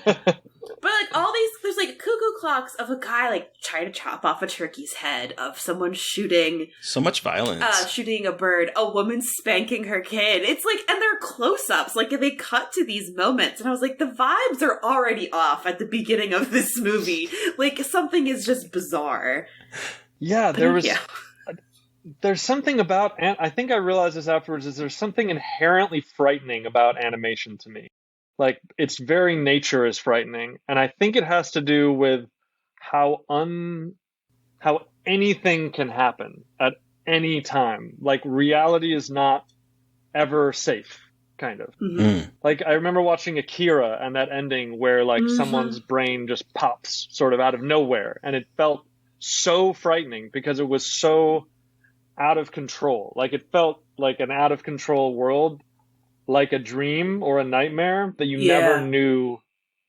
But like all these, there's like cuckoo clocks of a guy like trying to chop off a turkey's head, of someone shooting so much violence, shooting a bird, a woman spanking her kid. It's like, and they're close-ups, like they cut to these moments, and I was like, the vibes are already off at the beginning of this movie. Like something is just bizarre. Yeah, there's something about, I think I realized this afterwards, is there's something inherently frightening about animation to me. Like, its very nature is frightening. And I think it has to do with how anything can happen at any time. Like, reality is not ever safe. kind of. Mm-hmm. Like, I remember watching Akira and that ending where, like, someone's brain just pops sort of out of nowhere. And it felt so frightening because it was so out of control. Like, it felt like an out of control world, like a dream or a nightmare that you never knew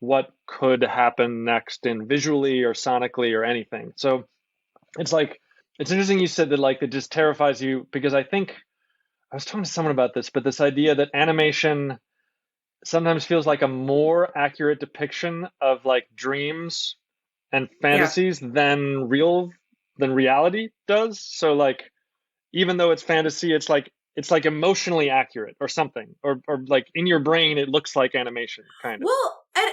what could happen next in visually or sonically or anything. So it's like, it's interesting you said that, like, it just terrifies you, because I think I was talking to someone about this, but this idea that animation sometimes feels like a more accurate depiction of, like, dreams and fantasies than reality does. So, like, even though it's fantasy, it's like emotionally accurate or something, or like in your brain it looks like animation, kind of. Well, and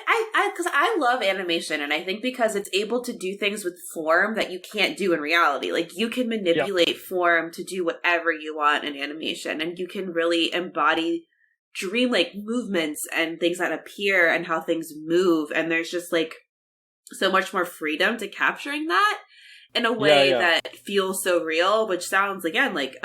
because I love animation, and I think because it's able to do things with form that you can't do in reality. Like, you can manipulate form to do whatever you want in animation, and you can really embody dreamlike movements and things that appear and how things move, and there's just like so much more freedom to capturing that in a way that feels so real, which sounds, again, like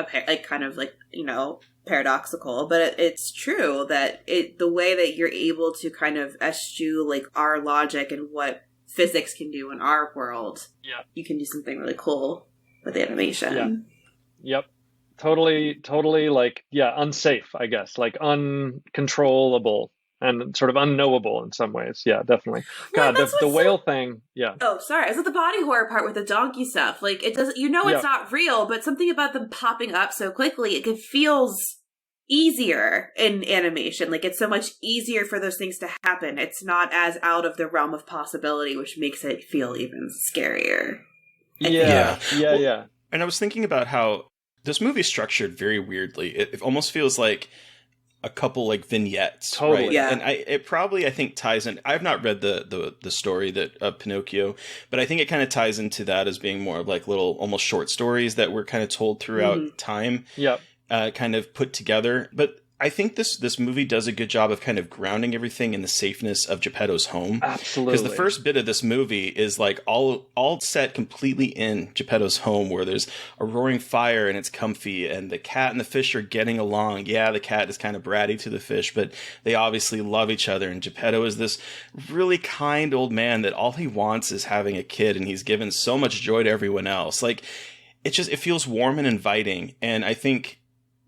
kind of like, you know, paradoxical, but it's true that the way that you're able to kind of eschew like our logic and what physics can do in our world, you can do something really cool with animation. Yep. Totally, like, unsafe, I guess, like uncontrollable and sort of unknowable in some ways. Yeah, definitely. God, the whale thing. Yeah. Oh, sorry. I was at the body horror part with the donkey stuff. Like, it doesn't, it's not real, but something about them popping up so quickly, it feels easier in animation. Like, it's so much easier for those things to happen. It's not as out of the realm of possibility, which makes it feel even scarier. Yeah. And I was thinking about how this movie is structured very weirdly. It almost feels like a couple like vignettes, totally. Right? Yeah. And it probably, I think, ties in. I've not read the story of Pinocchio, but I think it kind of ties into that as being more of like little almost short stories that were kind of told throughout time. Yep. Kind of put together. But I think this movie does a good job of kind of grounding everything in the safeness of Geppetto's home. Absolutely. Because the first bit of this movie is like all set completely in Geppetto's home, where there's a roaring fire and it's comfy, and the cat and the fish are getting along. Yeah, the cat is kind of bratty to the fish, but they obviously love each other. And Geppetto is this really kind old man that all he wants is having a kid, and he's given so much joy to everyone else. Like, it feels warm and inviting. And I think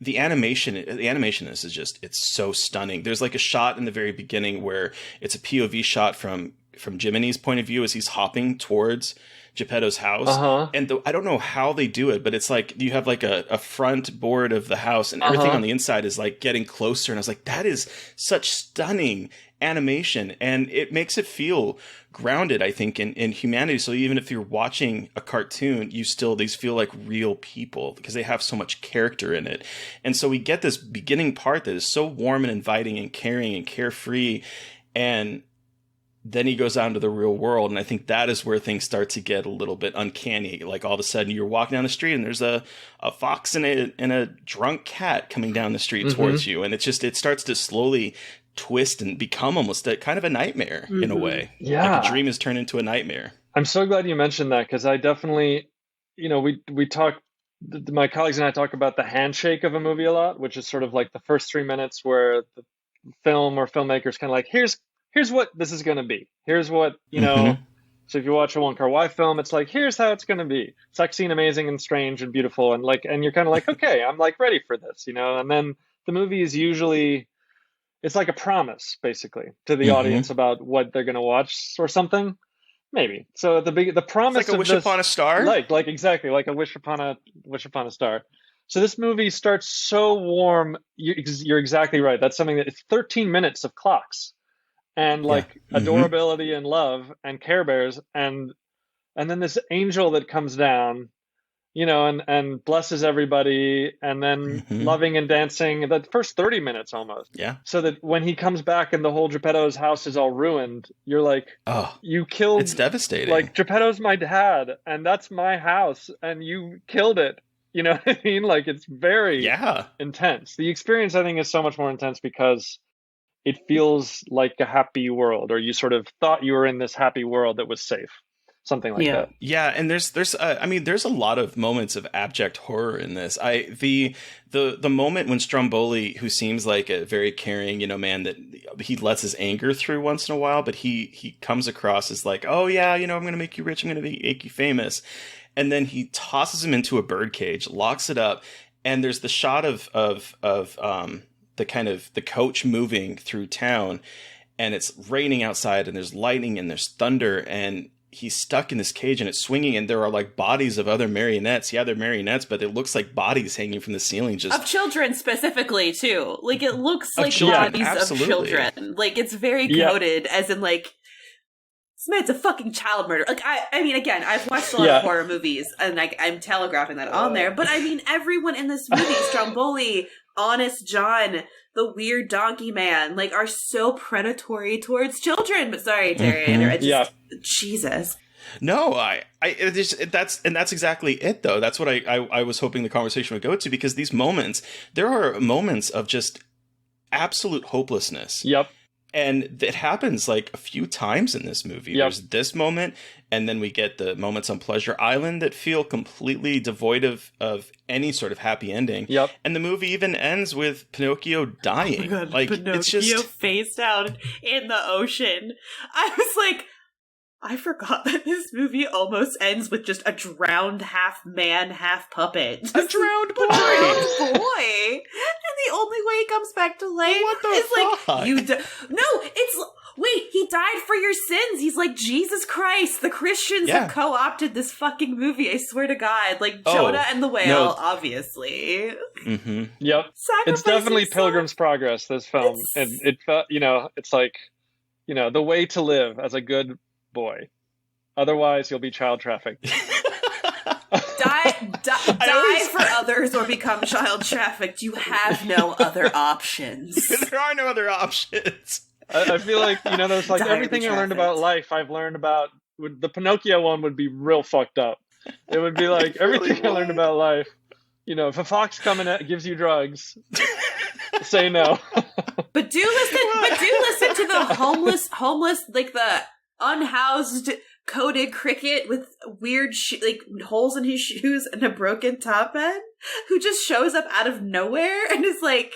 the animation in this is just, it's so stunning. There's like a shot in the very beginning where it's a POV shot from Jiminy's point of view as he's hopping towards Geppetto's house. And I don't know how they do it, but it's like you have like a front board of the house, and everything on the inside is like getting closer. And I was like, that is such stunning animation, and it makes it feel grounded, I think, in humanity. So even if you're watching a cartoon, these feel like real people because they have so much character in it. And so we get this beginning part that is so warm and inviting and caring and carefree, and then he goes out into the real world, and I think that is where things start to get a little bit uncanny. Like, all of a sudden you're walking down the street and there's a fox and a drunk cat coming down the street towards you, and it starts to slowly twist and become almost kind of a nightmare in a way. Yeah. Like a dream has turned into a nightmare. I'm so glad you mentioned that, because I definitely, we talk, my colleagues and I talk about the handshake of a movie a lot, which is sort of like the first 3 minutes where the film or filmmaker's kind of like, here's what this is going to be. Here's what, so if you watch a Wong Kar-wai film, it's like, here's how it's going to be. Sexy and amazing and strange and beautiful. And like, and you're kind of like, okay, I'm like ready for this, and then the movie is usually, it's like a promise basically to the audience about what they're going to watch or something. Maybe. So at the promise, it's like a wish upon a star, like exactly like a wish upon a star. So this movie starts so warm. You're exactly right. That's something that it's 13 minutes of clocks and like adorability and love and Care Bears and then this angel that comes down, and blesses everybody, and then loving and dancing the first 30 minutes almost. Yeah. So that when he comes back and the whole Geppetto's house is all ruined, you're like, oh, you killed. It's devastating. Like, Geppetto's my dad, and that's my house, and you killed it. You know what I mean? Like, it's very intense. The experience, I think, is so much more intense because it feels like a happy world, or you sort of thought you were in this happy world that was safe. something like that. Yeah, and there's I mean, there's a lot of moments of abject horror in this. The moment when Stromboli, who seems like a very caring, man, that he lets his anger through once in a while, but he comes across as like, oh yeah, I'm going to make you rich, I'm going to make you famous, and then he tosses him into a birdcage, locks it up, and there's the shot of the kind of the coach moving through town, and it's raining outside, and there's lightning, and there's thunder, and he's stuck in this cage, and it's swinging, and there are like bodies of other marionettes. Yeah, they're marionettes, but it looks like bodies hanging from the ceiling, just of children specifically too. Like it looks like children, bodies absolutely. of children. Like it's very coded, as in like this man's a fucking child murderer. Like I mean, again, I've watched a lot of horror movies, and like I'm telegraphing that on there. But I mean, everyone in this movie, Stromboli, Honest John, the weird donkey man, like are so predatory towards children. But sorry, Terry, Jesus. No, that's exactly it though. That's what I was hoping the conversation would go to, because these moments, there are moments of just absolute hopelessness. Yep. And it happens like a few times in this movie. Yep. There's this moment, and then we get the moments on Pleasure Island that feel completely devoid of any sort of happy ending. Yep. And the movie even ends with Pinocchio dying. Oh my God, like Pinocchio it's just face down in the ocean. I was like, I forgot that this movie almost ends with just a drowned half man, half puppet. A drowned boy. And the only way he comes back to life is fuck? like wait, he died for your sins. He's like, Jesus Christ, the Christians have co-opted this fucking movie, I swear to God. Like Jonah and the whale, obviously. Mm-hmm. Yep. It's definitely Pilgrim's Progress, this film. And it felt, it's like, the way to live as a good boy. Otherwise, you'll be child trafficked. Die for others or become child trafficked. You have no other options. There are no other options. I feel like, there's like everything I learned about life, I've learned about, the Pinocchio one would be real fucked up. It would be like everything I learned about life. If a fox gives you drugs, say no. But do listen to the homeless, like the unhoused coated cricket with weird like holes in his shoes and a broken top end, who just shows up out of nowhere and is like,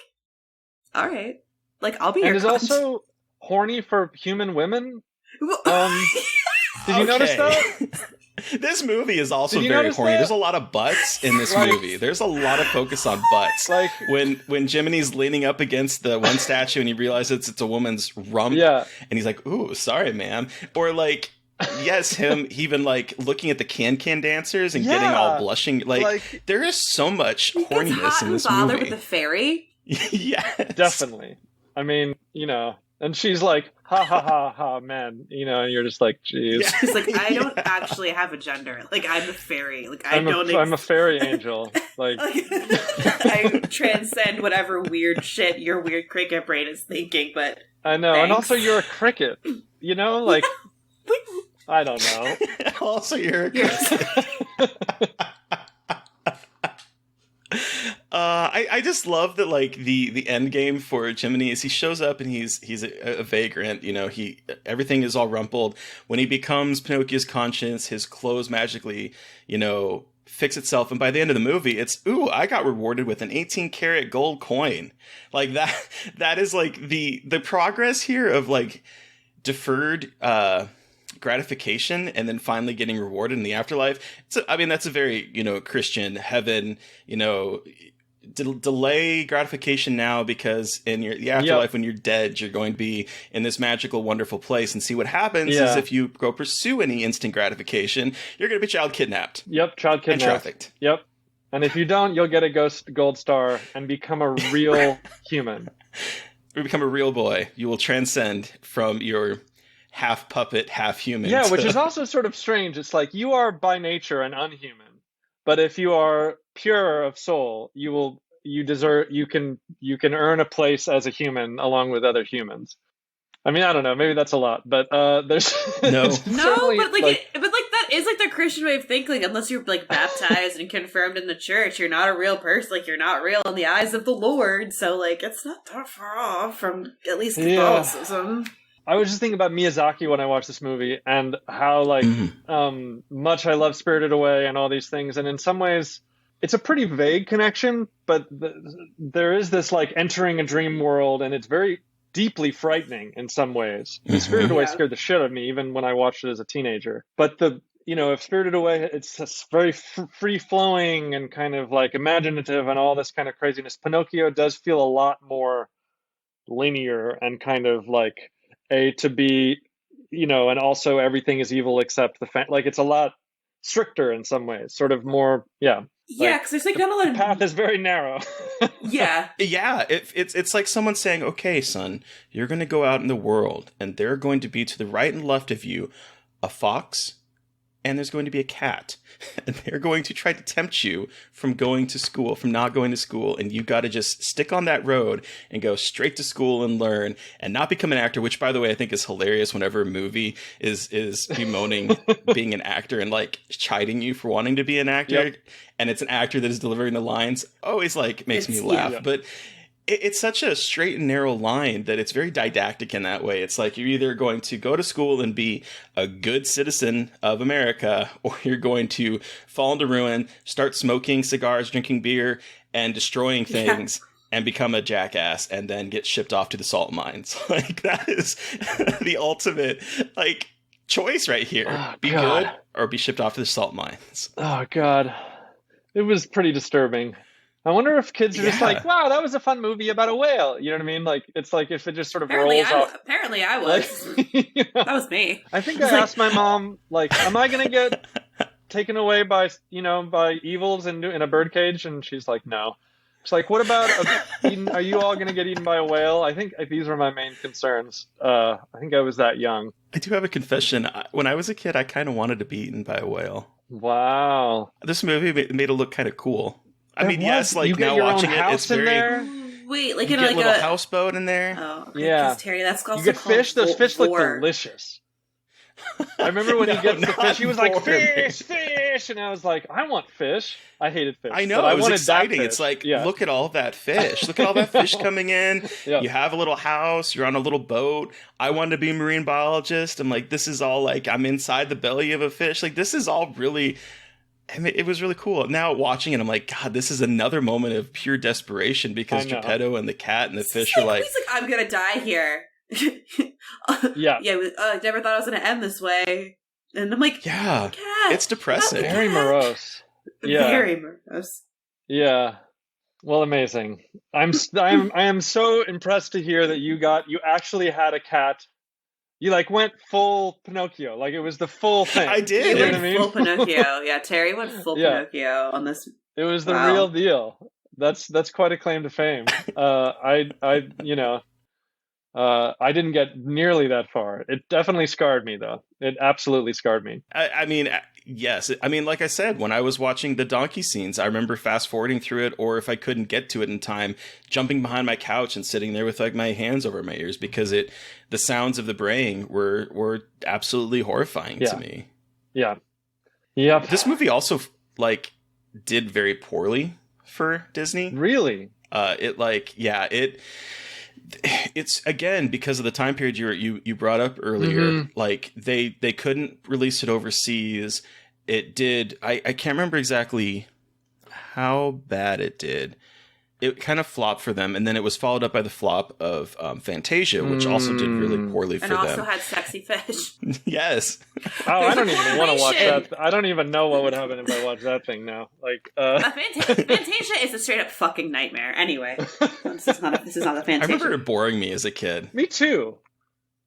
all right, like I'll be your and is also horny for human women. Did you notice that? This movie is also very horny. That? There's a lot of butts in this movie. There's a lot of focus on butts. Like when Jiminy's leaning up against the one statue and he realizes it's a woman's rump, and he's like, "Ooh, sorry, ma'am," or like. Yes, him even like looking at the can dancers and getting all blushing. Like there is so much horniness in this movie. With the fairy. Yes, definitely. I mean, and she's like, ha ha ha ha, man, and you're just like, geez. Yeah. She's like, I don't actually have a gender. Like I'm a fairy. Like I'm a fairy angel. Like I transcend whatever weird shit your weird cricket brain is thinking. But I know, thanks. And also you're a cricket. Like. I don't know. Also, you're a cricket. I just love that, like, the end game for Jiminy is he shows up and he's a vagrant, everything is all rumpled. When he becomes Pinocchio's conscience, his clothes magically, fix itself, and by the end of the movie, it's, ooh, I got rewarded with an 18-karat gold coin. Like, that is, like, the progress here of, like, deferred, gratification and then finally getting rewarded in the afterlife. That's a very, Christian heaven, delay gratification now, because in the afterlife, when you're dead, you're going to be in this magical, wonderful place. And see what happens is if you go pursue any instant gratification, you're going to be child kidnapped. Yep, child kidnapped. And trafficked. Yep. And if you don't, you'll get a gold star and become a real human. You become a real boy. You will transcend from your half puppet, half human. Yeah, which is also sort of strange. It's like you are by nature an unhuman, but if you are pure of soul, you can earn a place as a human along with other humans. I mean, I don't know, maybe that's a lot, but there's no, but that is like the Christian way of thinking. Unless you're like baptized and confirmed in the church, you're not a real person. Like you're not real in the eyes of the Lord. So like it's not that far off from at least Catholicism. I was just thinking about Miyazaki when I watched this movie and how like much I love Spirited Away and all these things. And in some ways, it's a pretty vague connection, but there is this like entering a dream world, and it's very deeply frightening in some ways. Spirited Away scared the shit out of me even when I watched it as a teenager. But if Spirited Away, it's just very free flowing and kind of like imaginative and all this kind of craziness. Pinocchio does feel a lot more linear and kind of like A to B, and also everything is evil except like it's a lot stricter in some ways, sort of more, yeah, because there's like not a lot of... The path is very narrow. Yeah. Yeah, it's like someone saying, okay, son, you're going to go out in the world, and there are going to be to the right and left of you a fox, and there's going to be a cat. And they're going to try to tempt you from going to school, from not going to school. And you've got to just stick on that road and go straight to school and learn and not become an actor, which, by the way, I think is hilarious whenever a movie is bemoaning being an actor and like chiding you for wanting to be an actor. Yep. And it's an actor that is delivering the lines. Always like makes me laugh. Yeah. But it's such a straight and narrow line that it's very didactic in that way. It's like you're either going to go to school and be a good citizen of America, or you're going to fall into ruin, start smoking cigars, drinking beer, and destroying things, and become a jackass, and then get shipped off to the salt mines. Like, that is the ultimate, like, choice right here. Oh, be good or be shipped off to the salt mines. Oh, God. It was pretty disturbing. I wonder if kids are just like, wow, that was a fun movie about a whale. You know what I mean? Like, it's like if it just sort of rolls off. Apparently I was. Like, that was me. I think I asked my mom, like, am I going to get taken away by evils in a birdcage? And she's like, no. It's like, what about, are you all going to get eaten by a whale? I think these were my main concerns. I think I was that young. I do have a confession. When I was a kid, I kind of wanted to be eaten by a whale. Wow. This movie made it look kind of cool. I mean, yes, like now watching it, it's very. Wait, like you get a little houseboat in there. Oh, okay, yeah. Terry, that's also you get fish. Those fish look delicious. I remember when he gets the fish, he was like, fish, and I was like, I want fish. I hated fish. I know, it was exciting. It's like, look at all that fish. Look at all that fish coming in. Yeah. You have a little house. You're on a little boat. I wanted to be a marine biologist. I'm like, this is all like, I'm inside the belly of a fish. Like, this is all really. I mean, it was really cool. Now watching it, I'm like, God, this is another moment of pure desperation because Geppetto and the cat and the fish are like, he's like, I'm gonna die here. Yeah. I never thought I was gonna end this way, and I'm like, yeah, cat, it's depressing, very morose. Yeah, very morose. Yeah. Well, amazing. I am so impressed to hear that you actually had a cat. You like went full Pinocchio, like it was the full thing. I did. You went full Pinocchio. Yeah, Terry went full Pinocchio on this. It was the real deal. That's quite a claim to fame. I didn't get nearly that far. It definitely scarred me, though. It absolutely scarred me. I mean, yes. I mean, like I said, when I was watching the donkey scenes, I remember fast forwarding through it, or if I couldn't get to it in time, jumping behind my couch and sitting there with like my hands over my ears because the sounds of the braying were absolutely horrifying to me. Yeah. Yep. This movie also like did very poorly for Disney. Really? It's again because of the time period you brought up earlier. Mm-hmm. Like they couldn't release it overseas. It did. I can't remember exactly how bad it did. It kind of flopped for them, and then it was followed up by the flop of Fantasia, which also did really poorly for them. And also had sexy fish. Yes. Oh, I don't even want to watch that. I don't even know what would happen if I watched that thing now. Like, Fantasia is a straight up fucking nightmare. Anyway, this is not a Fantasia. I remember it boring me as a kid. Me too.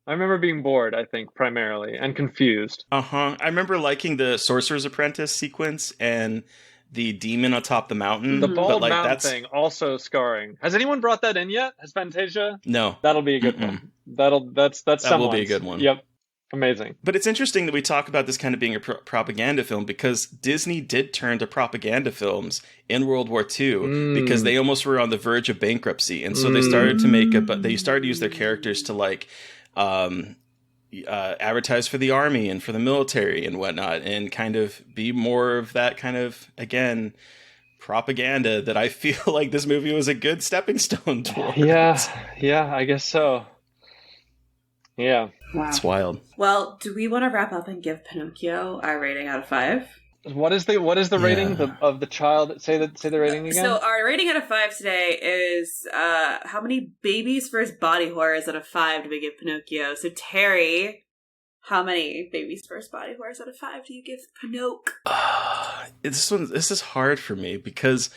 I remember being bored, I think, primarily, and confused. I remember liking the Sorcerer's Apprentice sequence and the demon atop the mountain. The bald mountain thing, also scarring. Has anyone brought that in yet? Has Fantasia? No. That'll be a good one. That will be a good one. Yep. Amazing. But it's interesting that we talk about this kind of being a propaganda film because Disney did turn to propaganda films in World War II because they almost were on the verge of bankruptcy. And so they started to use their characters to like advertise for the army and for the military and whatnot, and kind of be more of that kind of, again, propaganda that I feel like this movie was a good stepping stone towards. Yeah, I guess so. Yeah. Wow. It's wild. Well, do we want to wrap up and give Pinocchio our rating out of 5? What is the rating of the child? Say the rating again. So our rating out of 5 today is how many babies first body horrors out of 5 do we give Pinocchio? So Terry, how many babies first body horrors out of 5 do you give Pinocchio? This is hard for me because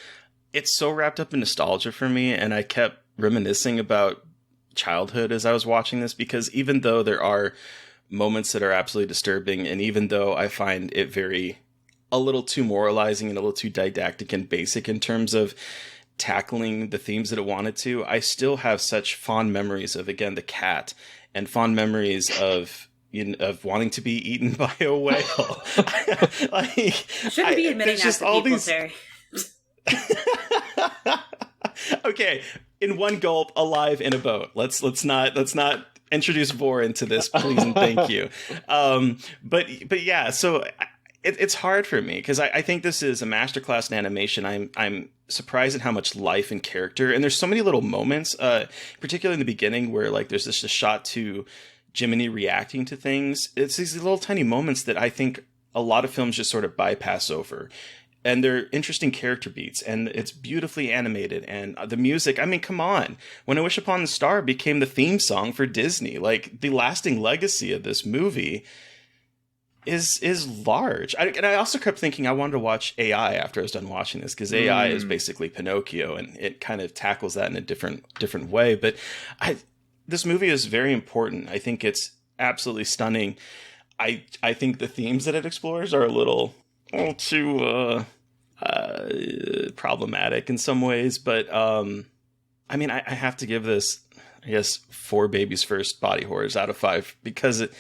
it's so wrapped up in nostalgia for me, and I kept reminiscing about childhood as I was watching this, because even though there are moments that are absolutely disturbing, and even though I find it a little too moralizing and a little too didactic and basic in terms of tackling the themes that it wanted to, I still have such fond memories of, again, the cat, and fond memories of wanting to be eaten by a whale. You shouldn't be admitting that to people, Terry. Okay, in one gulp, alive in a boat. Let's not introduce Vor into this, please and thank you. But yeah, so it's hard for me because I think this is a masterclass in animation. I'm surprised at how much life and character, and there's so many little moments, particularly in the beginning where like there's just a shot to Jiminy reacting to things. It's these little tiny moments that I think a lot of films just sort of bypass over. And they're interesting character beats, and it's beautifully animated, and the music, I mean, come on. When I Wish Upon a Star became the theme song for Disney, like, the lasting legacy of this movie is large. And I also kept thinking I wanted to watch AI after I was done watching this, because AI is basically Pinocchio, and it kind of tackles that in a different way. But this movie is very important. I think it's absolutely stunning. I think the themes that it explores are a little too problematic in some ways, but I mean, I have to give this, I guess, 4 babies first body horrors out of 5 because it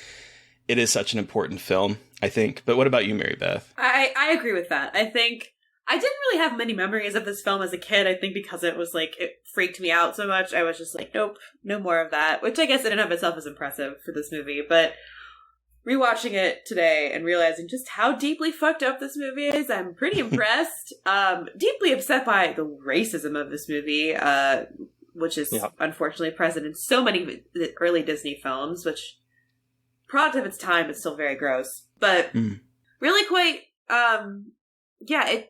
is such an important film, I think. But what about you, Mary Beth? I agree with that. I think I didn't really have many memories of this film as a kid. I think because it was like, it freaked me out so much. I was just like, nope, no more of that, which I guess in and of itself is impressive for this movie. But rewatching it today and realizing just how deeply fucked up this movie is, I'm pretty impressed. Deeply upset by the racism of this movie, which is unfortunately present in so many early Disney films, which, product of its time, is still very gross. But really quite, it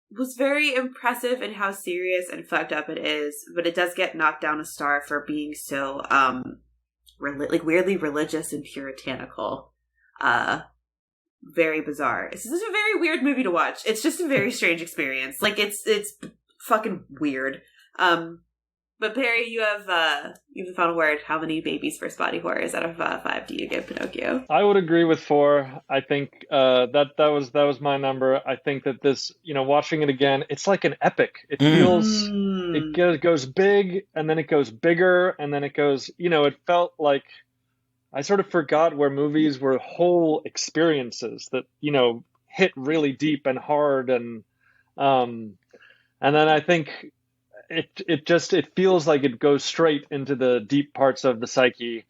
was very impressive in how serious and fucked up it is, but it does get knocked down a star for being so, weirdly religious and puritanical. Very bizarre. This is a very weird movie to watch. It's just a very strange experience. Like, it's fucking weird. But Perry, you have the final word. How many babies first body horrors out of 5 do you give Pinocchio? I would agree with 4. I think that was my number. I think that this, watching it again, it's like an epic. It feels, it goes big, and then it goes bigger, and then it goes, it felt like I sort of forgot where movies were whole experiences that, hit really deep and hard, and then I think it feels like it goes straight into the deep parts of the psyche.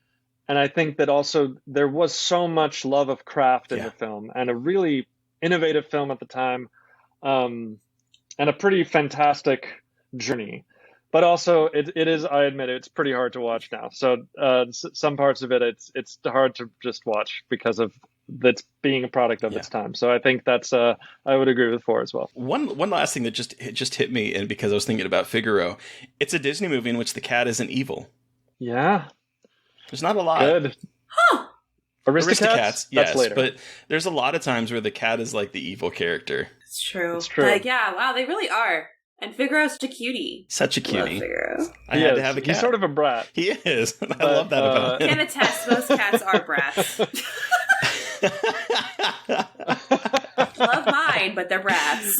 And I think that also there was so much love of craft in the film, and a really innovative film at the time, and a pretty fantastic journey. But also it is, I admit, it's pretty hard to watch now. So some parts of it, it's hard to just watch because of that's being a product of its time. So I think that's I would agree with 4 as well. One last thing that just hit me, and because I was thinking about Figaro, it's a Disney movie in which the cat isn't evil. Yeah, there's not a lot. Good. Huh. Aristocats, yes, later. But there's a lot of times where the cat is like the evil character. It's true. It's true. Like, wow, they really are. And Figaro's such a cutie. Such a cutie. I had to have a cat. He's sort of a brat. He is. I love that about him. Can attest, most cats are brats. Love mine, but they're brats.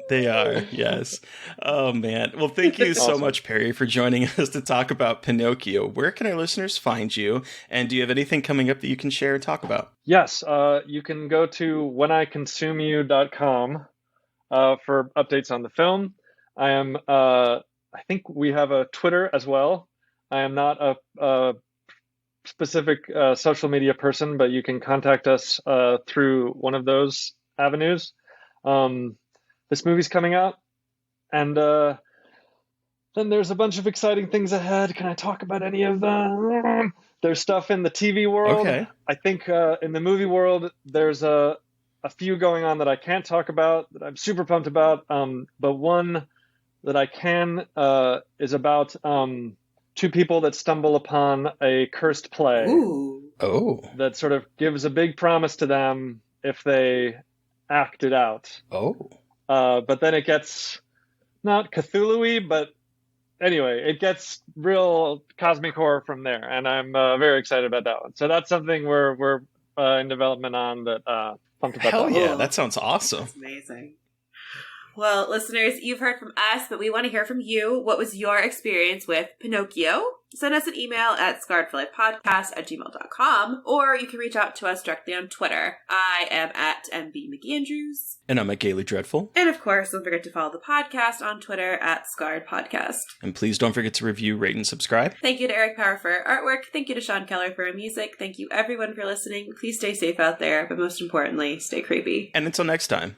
They are, yes. Oh, man. Well, thank you so much, Perry, for joining us to talk about Pinocchio. Where can our listeners find you? And do you have anything coming up that you can share and talk about? Yes. You can go to whenIconsumeyou.com for updates on the film. I think we have a Twitter as well. I am not a specific social media person, but you can contact us through one of those avenues. This movie's coming out, and then there's a bunch of exciting things ahead. Can I talk about any of them? There's stuff in the TV world. Okay. I think in the movie world, there's a few going on that I can't talk about that I'm super pumped about. But one that I can is about two people that stumble upon a cursed play. Ooh. Oh. That sort of gives a big promise to them if they act it out. Oh. But then it gets not Cthulhu-y, but anyway, it gets real cosmic horror from there, and I'm very excited about that one. So that's something we're in development on that pumped about. Hell that yeah, one. that sounds awesome. That's amazing. Well, listeners, you've heard from us, but we want to hear from you. What was your experience with Pinocchio? Send us an email at scarredforlifepodcast@gmail.com, or you can reach out to us directly on Twitter. I am at MB McAndrews. And I'm at Gaily Dreadful. And of course, don't forget to follow the podcast on Twitter at Scarred Podcast. And please don't forget to review, rate, and subscribe. Thank you to Eric Power for our artwork. Thank you to Sean Keller for our music. Thank you everyone for listening. Please stay safe out there, but most importantly, stay creepy. And until next time.